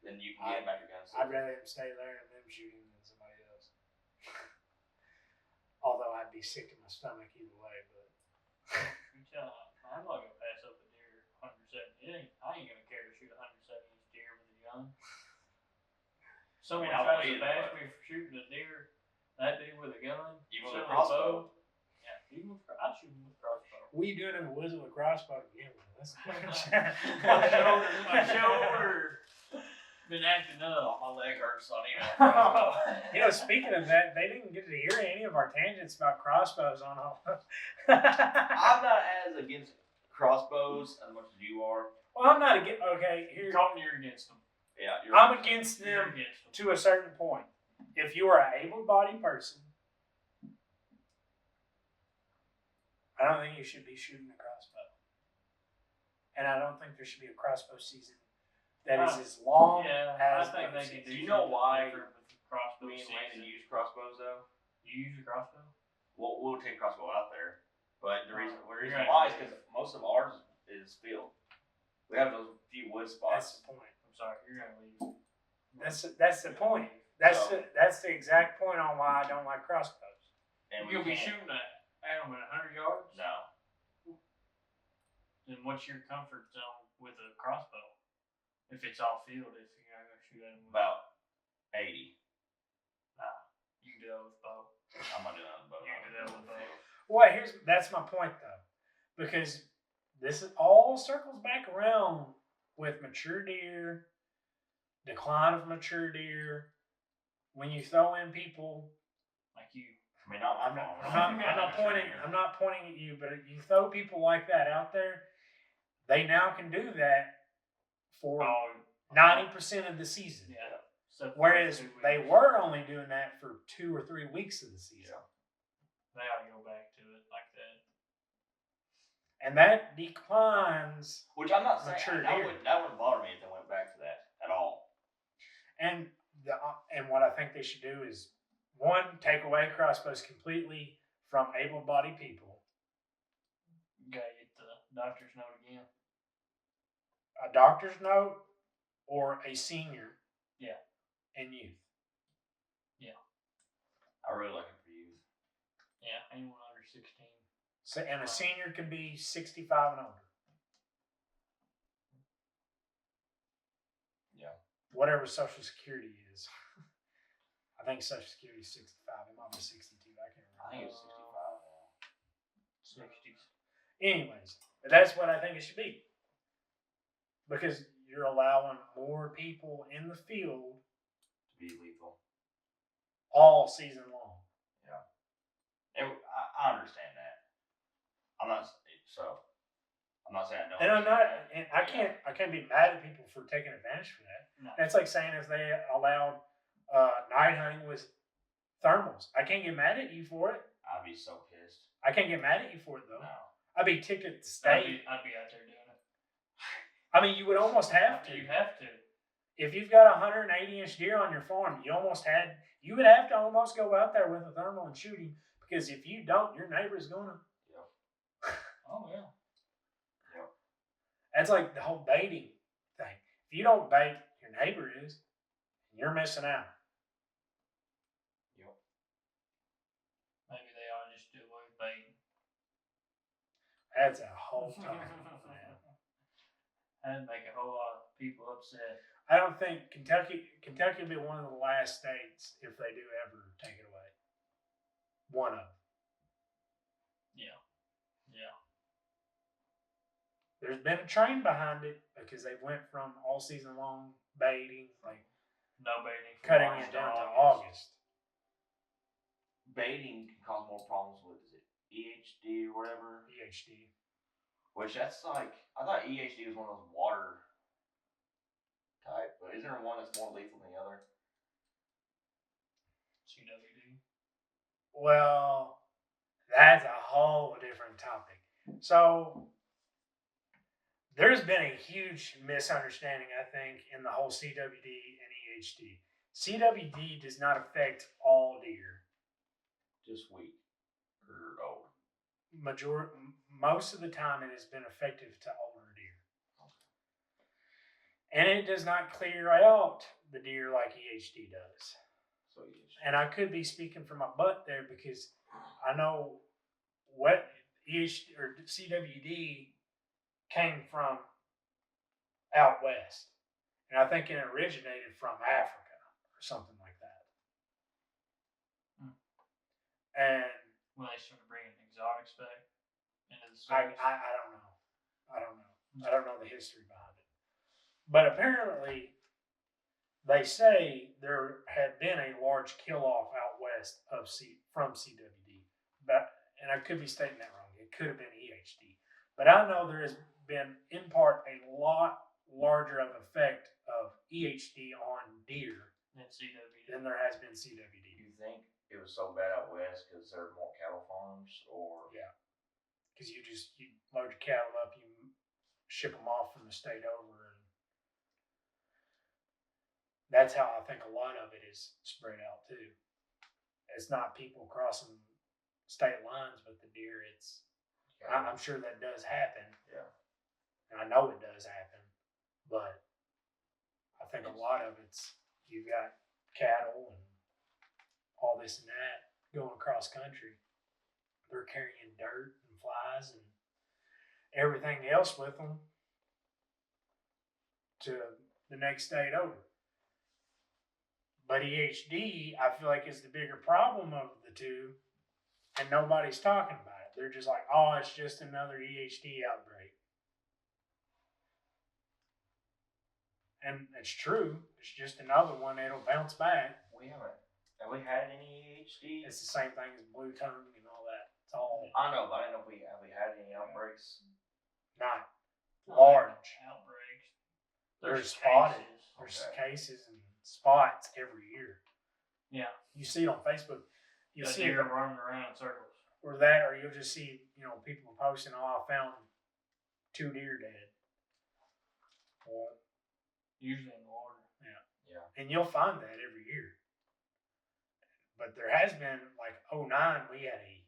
C: then you can get him back your gun.
A: I'd rather him stay there and them shoot him than somebody else. Although I'd be sick to my stomach either way, but.
B: You tell him, I'm not gonna pass up a deer 170. I ain't gonna care to shoot a 170-inch deer with a gun. Someone tries to bash me for shooting a deer, that dude with a gun,
C: even with a crossbow.
B: Yeah, I'd shoot him with a crossbow.
A: What are you doing in the woods with a crossbow to begin with? That's
B: my shoulder. Been acting up.
C: My leg hurts, so I need a crossbow.
A: Speaking of that, they didn't get to hear any of our tangents about crossbows on all.
C: I'm not as against crossbows as much as you are.
A: Well, I'm not against. Okay, here.
B: You're against them.
C: Yeah,
A: I'm against them to a certain point. If you are an able-bodied person, I don't think you should be shooting a crossbow, and I don't think there should be a crossbow season that is as long as.
B: I think they can.
C: Do you know why
B: crossbow
C: me and Landon use crossbows though?
B: You use a crossbow?
C: We'll take crossbow out there, but the reason
B: Right.
C: why is because most of ours is field. We have those few wood
A: That's
C: spots.
A: the point.
B: I'm sorry, you're gonna leave.
A: That's the point. That's the exact point on why I don't like crossbows.
C: And
B: You'll be shooting at them at 100 yards.
C: No.
B: Then what's your comfort zone with a crossbow? If it's off field, if you're not gonna shoot at them.
C: About 80.
B: Nah, you can do that with bow.
C: I'm not doing that with bow.
B: You can do that with bow.
A: Well, that's my point though, because this is all circles back around with mature deer, decline of mature deer. When you throw in people,
B: Like you.
C: I mean, not my
A: I'm not,
C: fault.
A: I'm not pointing. I'm not pointing at you, but you throw people like that out there, they now can do that for 90% of the season.
B: Yeah. So
A: Whereas they were only doing that for 2 or 3 weeks of the season.
B: They ought to go back to it like that.
A: And that declines.
C: Which I'm not saying
A: mature
C: that
A: deer.
C: wouldn't bother me if they went back to that at all.
A: And what I think they should do is, one, take away crossbows completely from able-bodied people.
B: You gotta get the doctor's note again.
A: A doctor's note or a senior.
B: Yeah.
A: And youth.
C: I really like it for youth.
B: Yeah, anyone under 16.
A: So, and a senior can be 65 and older.
C: Yeah.
A: Whatever Social Security is. I think Social Security is 65. It might be 62. I can't remember.
C: I think it's 65 now.
B: 60s.
A: Anyways, that's what I think it should be. Because you're allowing more people in the field
C: To be lethal.
A: all season long.
C: Yeah. And I understand that. I'm not saying I don't.
A: And I'm not, and I can't be mad at people for taking advantage of that.
B: No.
A: That's like saying if they allowed night hunting with thermals, I can't get mad at you for it.
C: I'd be so pissed.
A: I can't get mad at you for it though.
C: No.
A: I'd be ticked at the state.
B: I'd be out there doing it.
A: I mean, you would almost have to.
B: You have to.
A: If you've got a 180-inch deer on your farm, you would have to almost go out there with a thermal and shoot him, because if you don't, your neighbor's gonna.
C: Yep.
B: Oh yeah.
C: Yep.
A: That's like the whole baiting thing. If you don't bait, your neighbor is, and you're missing out.
C: Yep.
B: Maybe they ought to just do away with baiting.
A: That's a whole topic, man.
B: That'd make a whole lot of people upset.
A: I don't think Kentucky will be one of the last states if they do ever take it away. One of them.
B: Yeah. Yeah.
A: There's been a train behind it because they went from all season long baiting, like
B: No baiting.
A: cutting it down to August.
C: Baiting can cause more problems with, is it EHD or whatever?
A: EHD.
C: Which that's like, I thought EHD was one of those water type, but isn't there one that's more lethal than the other?
B: CWD.
A: Well, that's a whole different topic. So there's been a huge misunderstanding, I think, in the whole CWD and EHD. CWD does not affect all deer.
C: Just weak or old.
A: Most of the time, it has been effective to older deer, and it does not clear out the deer like EHD does.
C: So EHD.
A: And I could be speaking from my butt there because I know what EHD or CWD came from out west, and I think it originated from Africa or something like that. And
B: When they started bringing exotics back into the
A: I
B: states.
A: don't know. I don't know the history behind it. But apparently, they say there had been a large kill-off out west from CWD. And I could be stating that wrong. It could have been EHD. But I know there has been, in part, a lot larger of effect of EHD on deer
B: And CWD.
A: than there has been CWD.
C: Do you think it was so bad out west because there were more cattle farms, or?
A: Yeah. Because you load your cattle up, you ship them off from the state over, and that's how I think a lot of it is spread out too. It's not people crossing state lines with the deer. I'm sure that does happen.
C: Yeah.
A: And I know it does happen, but I think a lot of it's you've got cattle and all this and that going across country. They're carrying dirt and flies and everything else with them to the next state over. But EHD, I feel like, is the bigger problem of the two, and nobody's talking about it. They're just like, oh, it's just another EHD outbreak. And it's true. It's just another one that'll bounce back.
C: Have we had any EHD?
A: It's the same thing as blue tongue and all that. It's all
C: I know, but I don't know if we had any outbreaks.
A: not large.
B: Outbreaks.
A: There's spotted.
B: cases.
A: There's
C: Okay.
A: cases and spots every year.
B: Yeah.
A: You see it on Facebook. You see it
B: deer running around in circles.
A: or that, or you'll just see, people posting, oh, I found 2 deer dead. Well,
B: Usually in the water.
C: Yeah.
A: and you'll find that every year. But there has been, like, 09, we had a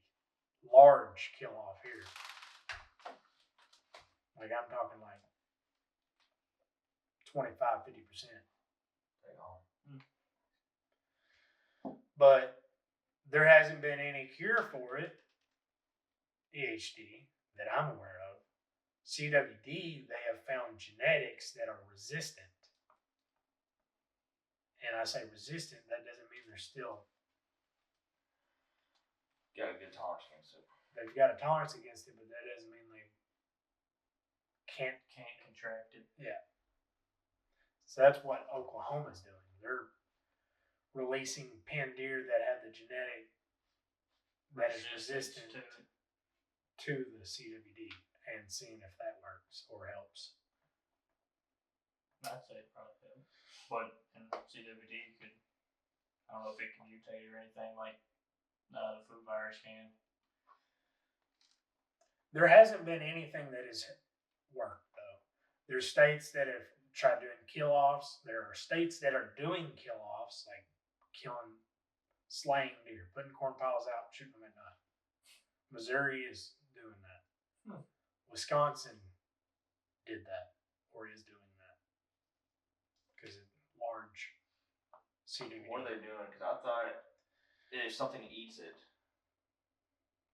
A: large kill off here. Like, I'm talking like 25, 50%.
C: They all.
A: But there hasn't been any cure for it, EHD, that I'm aware of. CWD, they have found genetics that are resistant. And I say resistant, that doesn't mean they're still,
C: Got a good tolerance against it.
A: they've got a tolerance against it, but that doesn't mean they can't.
B: Contract it.
A: So that's what Oklahoma's doing. They're releasing pen deer that have the genetic that is resistant
B: to it.
A: to the CWD and seeing if that works or helps.
B: I'd say it probably help. But in CWD could, I don't know if it can mutate or anything like the flu virus can.
A: There hasn't been anything that has worked though. There's states that have tried doing kill-offs. There are states that are doing kill-offs, like slaying deer, putting corn piles out, shooting them at night. Missouri is doing that. Wisconsin did that, or is doing that, because it's large CWD.
C: What are they doing? Because I thought if something eats it,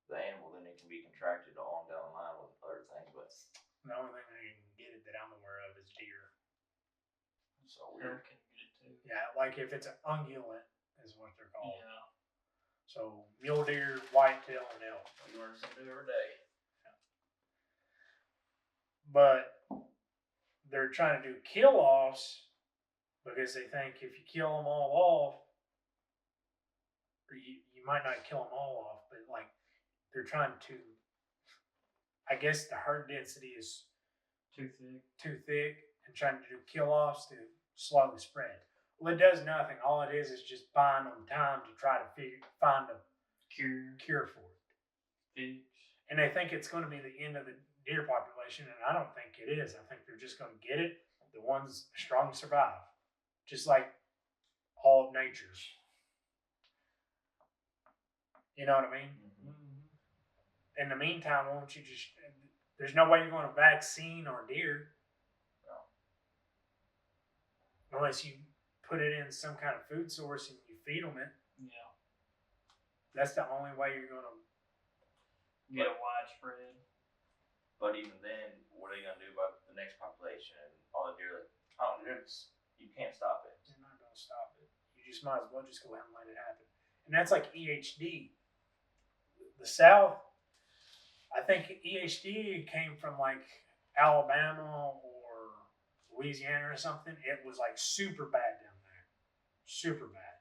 C: the animal, then it can be contracted on down the line with other things. But
A: The only thing they can get it that I'm aware of is deer.
C: it's so weird.
B: Herd can get it too.
A: Yeah, like if it's an ungulate is what they're called.
B: Yeah.
A: So mule deer, whitetail, and elk.
C: We learn something new every day.
A: But they're trying to do kill-offs because they think if you kill them all off, or you might not kill them all off, but like they're trying to, I guess the herd density is
B: Too thick.
A: and trying to do kill-offs to slowly spread. Well, it does nothing. All it is just buying them time to try to find a cure for it.
B: Fix.
A: And they think it's going to be the end of the deer population, and I don't think it is. I think they're just going to get it. The ones strong survive, just like all of nature's. You know what I mean?
B: Mm-hmm.
A: In the meantime, won't you just? There's no way you're going to vaccine our deer, unless you put it in some kind of food source and you feed them it.
B: Yeah.
A: That's the only way you're going to.
B: Get a widespread.
C: But even then, what are you gonna do about the next population and all the deer? You can't stop it.
A: You're not going to stop it. You just might as well just go ahead and let it happen. And that's like EHD. The South, I think EHD came from like Alabama or Louisiana or something. It was like super bad down there. Super bad.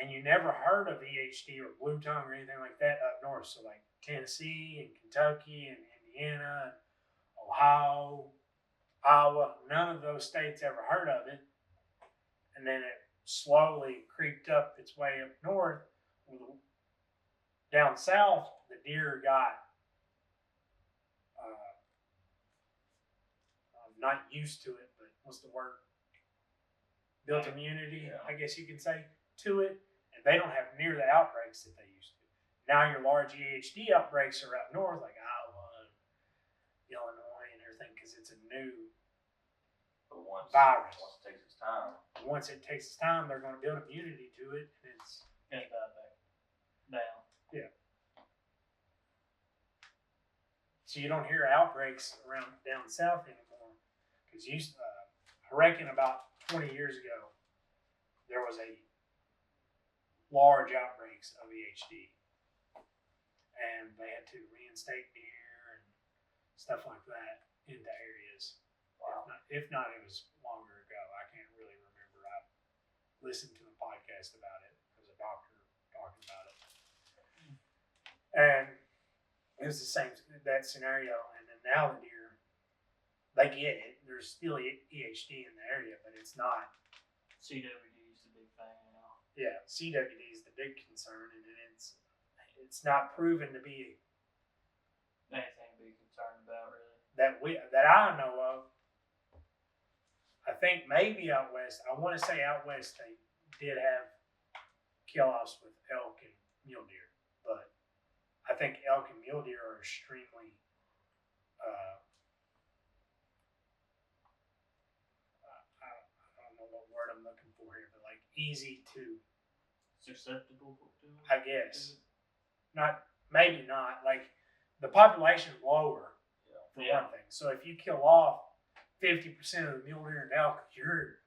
A: And you never heard of EHD or blue tongue or anything like that up north. So like Tennessee and Kentucky and Indiana, Ohio, Iowa, none of those states ever heard of it. And then it slowly creeped up its way up north. Down south, the deer got not used to it, but what's the word? Built immunity,
C: Yeah.
A: I guess you can say, to it. And they don't have near the outbreaks that they used to. Now your large EHD outbreaks are up north, like Iowa, Illinois, and everything, because it's a new
C: But once
A: virus.
C: it takes its time.
A: Once it takes its time, they're going to build immunity to it, and it's
B: And die back down.
A: so you don't hear outbreaks around down south anymore. Because I reckon about 20 years ago, there was a large outbreaks of EHD, and they had to reinstate deer and stuff like that into areas.
C: Wow.
A: If not, it was longer ago. I can't really remember. I listened to a podcast about it. There was a doctor talking about it, and it was the same that scenario. And then now the deer, they get it. There's still EHD in the area, but it's not.
B: CWD is the big thing now.
A: Yeah, CWD is the big concern, and it's not proven to be
B: Anything to be concerned about, really.
A: that I know of. I think maybe out west. I want to say out west they did have kill-offs with elk and mule deer, but I think elk and mule deer are extremely I don't know what word I'm looking for here, but like easy to,
B: Susceptible to them?
A: I guess. Not maybe not. Like the population lower for one thing. So if you kill off 50% of the mule deer and elk, you're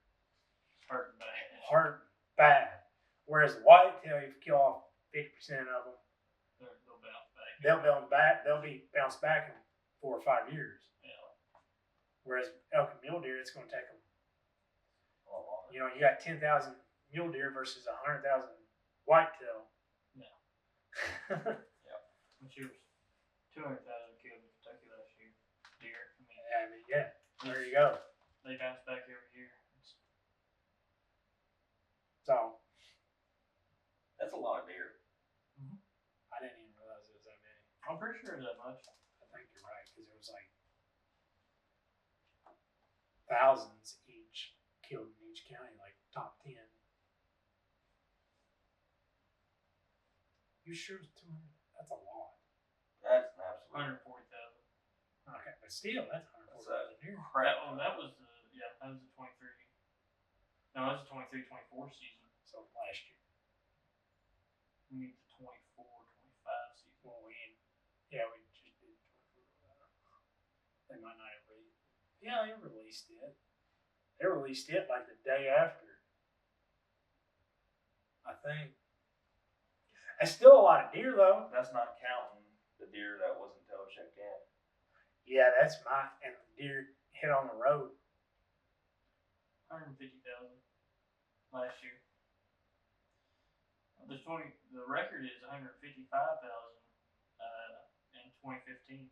B: Hurting bad.
A: hurt bad. Whereas the whitetail, if you kill off 50% of them,
B: They'll bounce back.
A: They'll be bounced back in 4 or 5 years.
B: Yeah.
A: Whereas elk and mule deer, it's going to take them.
C: A lot longer.
A: You know, you got 10,000 mule deer versus 100,000 whitetail.
B: Yeah. Which was 200,000 killed in Kentucky last year. Deer.
A: Yeah. There you go.
B: They bounce back every year.
A: So
C: That's a lot of deer.
A: I didn't even realize it was that many.
B: I'm pretty sure it's that much.
A: I think you're right because it was like thousands each killed in each county, like top 10. You sure it's 200? That's a lot.
C: That's an absolute.
B: 140,000.
A: Okay, but still, that's 140,000 deer.
B: That was the 23. No, that was the 23-24 season.
A: So last year.
B: We need the 24-25 season.
A: Well, we just did 24. They might not have released. Yeah, they released it. They released it like the day after. I think. That's still a lot of deer, though.
C: That's not counting the deer that wasn't tail checked in.
A: Yeah, that's and the deer hit on the road.
B: 150,000 last year. The record is 155,000 in 2015.
A: 2015.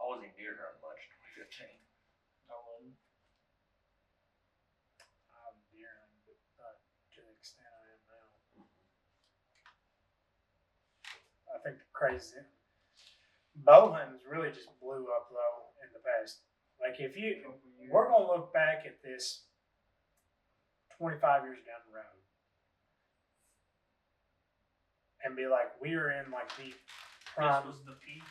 C: I wasn't deer hunting much in 2015.
B: I wasn't.
A: I'm deer hunting, but not to the extent I am now. I think the crazy bow hunting's really just blew up though in the past. Like we're gonna look back at this 25 years down the road and be like, we are in like the prime.
B: This was the peak.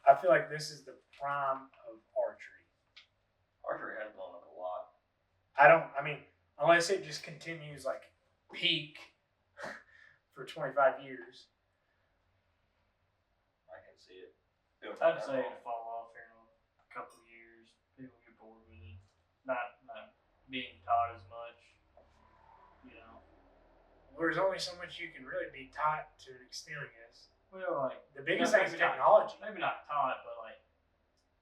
A: I feel like this is the prime of archery.
C: Archery has blown up a lot.
A: I mean, unless it just continues like peak for 25 years.
C: I can see it.
B: I'd say it'll fall off here in a couple of years. People get bored with it. Not being taught as much. You know.
A: Well, there's only so much you can really be taught to an extent, I guess.
B: Well, like
A: The biggest thing is technology.
B: Maybe not taught, but like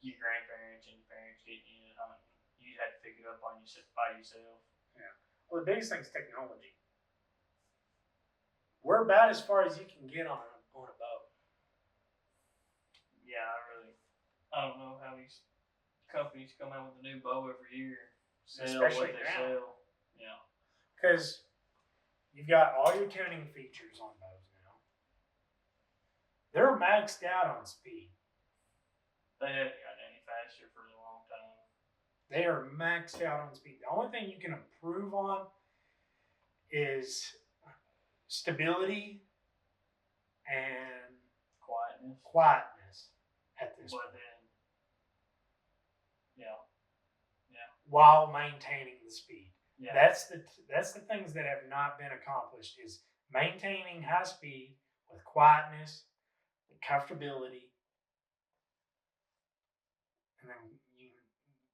B: your grandparents and your parents getting you into hunting, you had to pick it up by yourself.
A: Yeah. Well, the biggest thing is technology. We're about as far as you can get on a bow.
B: Yeah, I don't know how these companies come out with a new bow every year. Sell
A: Especially
B: what they
A: now.
B: sell. Yeah.
A: Because you've got all your tuning features on bows now. They're maxed out on speed.
B: They haven't gotten any faster for a long time.
A: They are maxed out on speed. The only thing you can improve on is stability and
B: quietness.
A: at this
B: But
A: point,
B: then, yeah,
A: while maintaining the speed.
B: yeah.
A: That's the things that have not been accomplished is maintaining high speed with quietness, comfortability, and then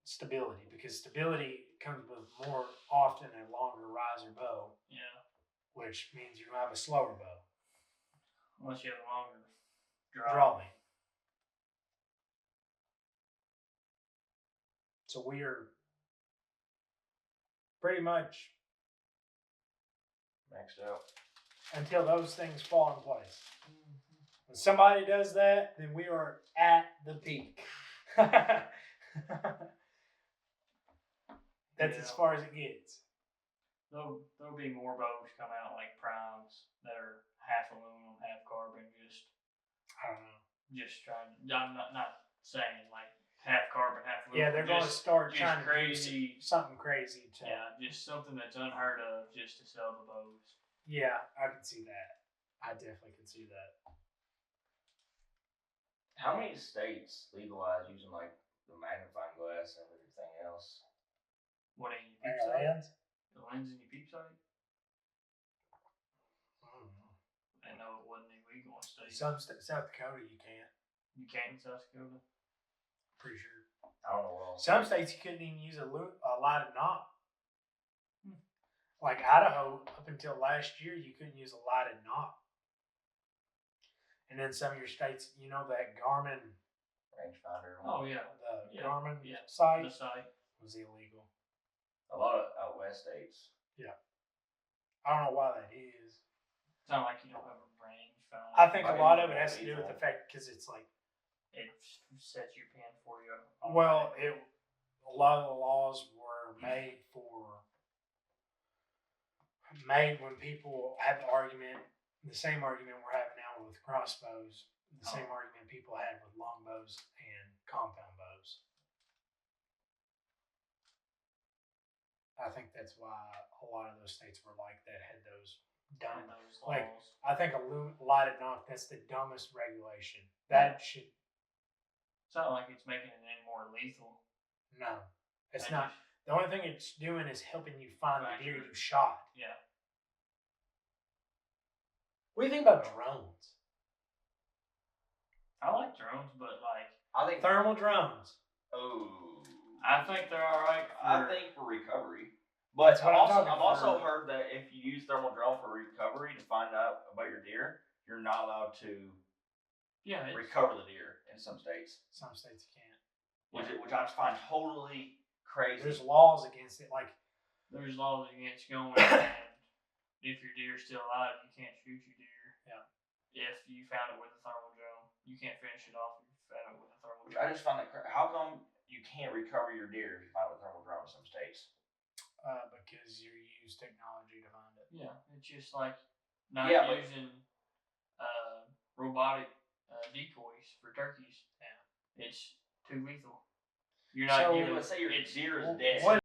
A: stability. Because stability comes with more often a longer riser bow,
B: Yeah.
A: which means you have a slower bow.
B: Unless you have a longer
A: Draw length. So we are pretty much
C: Maxed out.
A: until those things fall in place. When somebody does that, then we are at the peak. That's as far as it gets.
B: There'll be more bows come out like primes that are half aluminum, half carbon.
A: I don't know.
B: Just trying. I'm not saying like half carbon, half aluminum.
A: Yeah, they're going to start
B: just
A: trying
B: crazy,
A: to do something crazy.
B: just something that's unheard of just to sell the bows.
A: Yeah, I can see that. I definitely can see that.
C: How many states legalize using like the magnifying glass and everything else?
B: What in your peep sight?
A: Lands?
B: The lens in your peep sight?
A: I don't know.
B: I know it wasn't illegal in states.
A: South Dakota, you can't.
B: You can't in South Dakota.
A: Pretty sure.
C: I don't know what else.
A: Some states you couldn't even use a lighted knob. Like Idaho, up until last year, you couldn't use a lighted knob. And then some of your states, you know, that Garmin
C: rangefinder.
B: Oh yeah,
A: the Garmin site was illegal.
C: A lot of out west states.
A: Yeah, I don't know why that is.
B: It's not like you don't have a rangefinder.
A: I think a lot of it has to do with the fact because it's like
B: it sets your pin for you.
A: Well, a lot of the laws were made when people had the same argument we're having now with crossbows, the same argument people had with longbows and compound bows. I think that's why a lot of those states were like that, had those done.
B: Those
A: like,
B: laws.
A: I think a lighted knock, that's the dumbest regulation. That should.
B: It's not like it's making it any more lethal.
A: No, it's not. The only thing it's doing is helping you find the deer you shot.
B: Yeah.
A: What do you think about drones?
B: I like drones, but like
C: I think
A: thermal drones.
C: Oh.
B: I think they're all right.
C: I think for recovery, but I've also heard that if you use thermal drone for recovery to find out about your deer, you're not allowed to. Recover the deer in some states.
A: Some states you can't.
C: Which I just find totally crazy.
A: There's laws against it. Like
B: there's laws against going and if your deer's still alive, you can't shoot your deer.
A: Yeah.
B: If you found it with a thermal drone, you can't finish it off if you found it with a thermal drone.
C: I just find that how come you can't recover your deer if you find it with a thermal drone in some states?
A: Because you use technology to find it.
B: Yeah, it's just like not using robotic decoys for turkeys.
A: Yeah,
B: it's too lethal. You're not
C: giving. Let's say your deer is dead.
A: What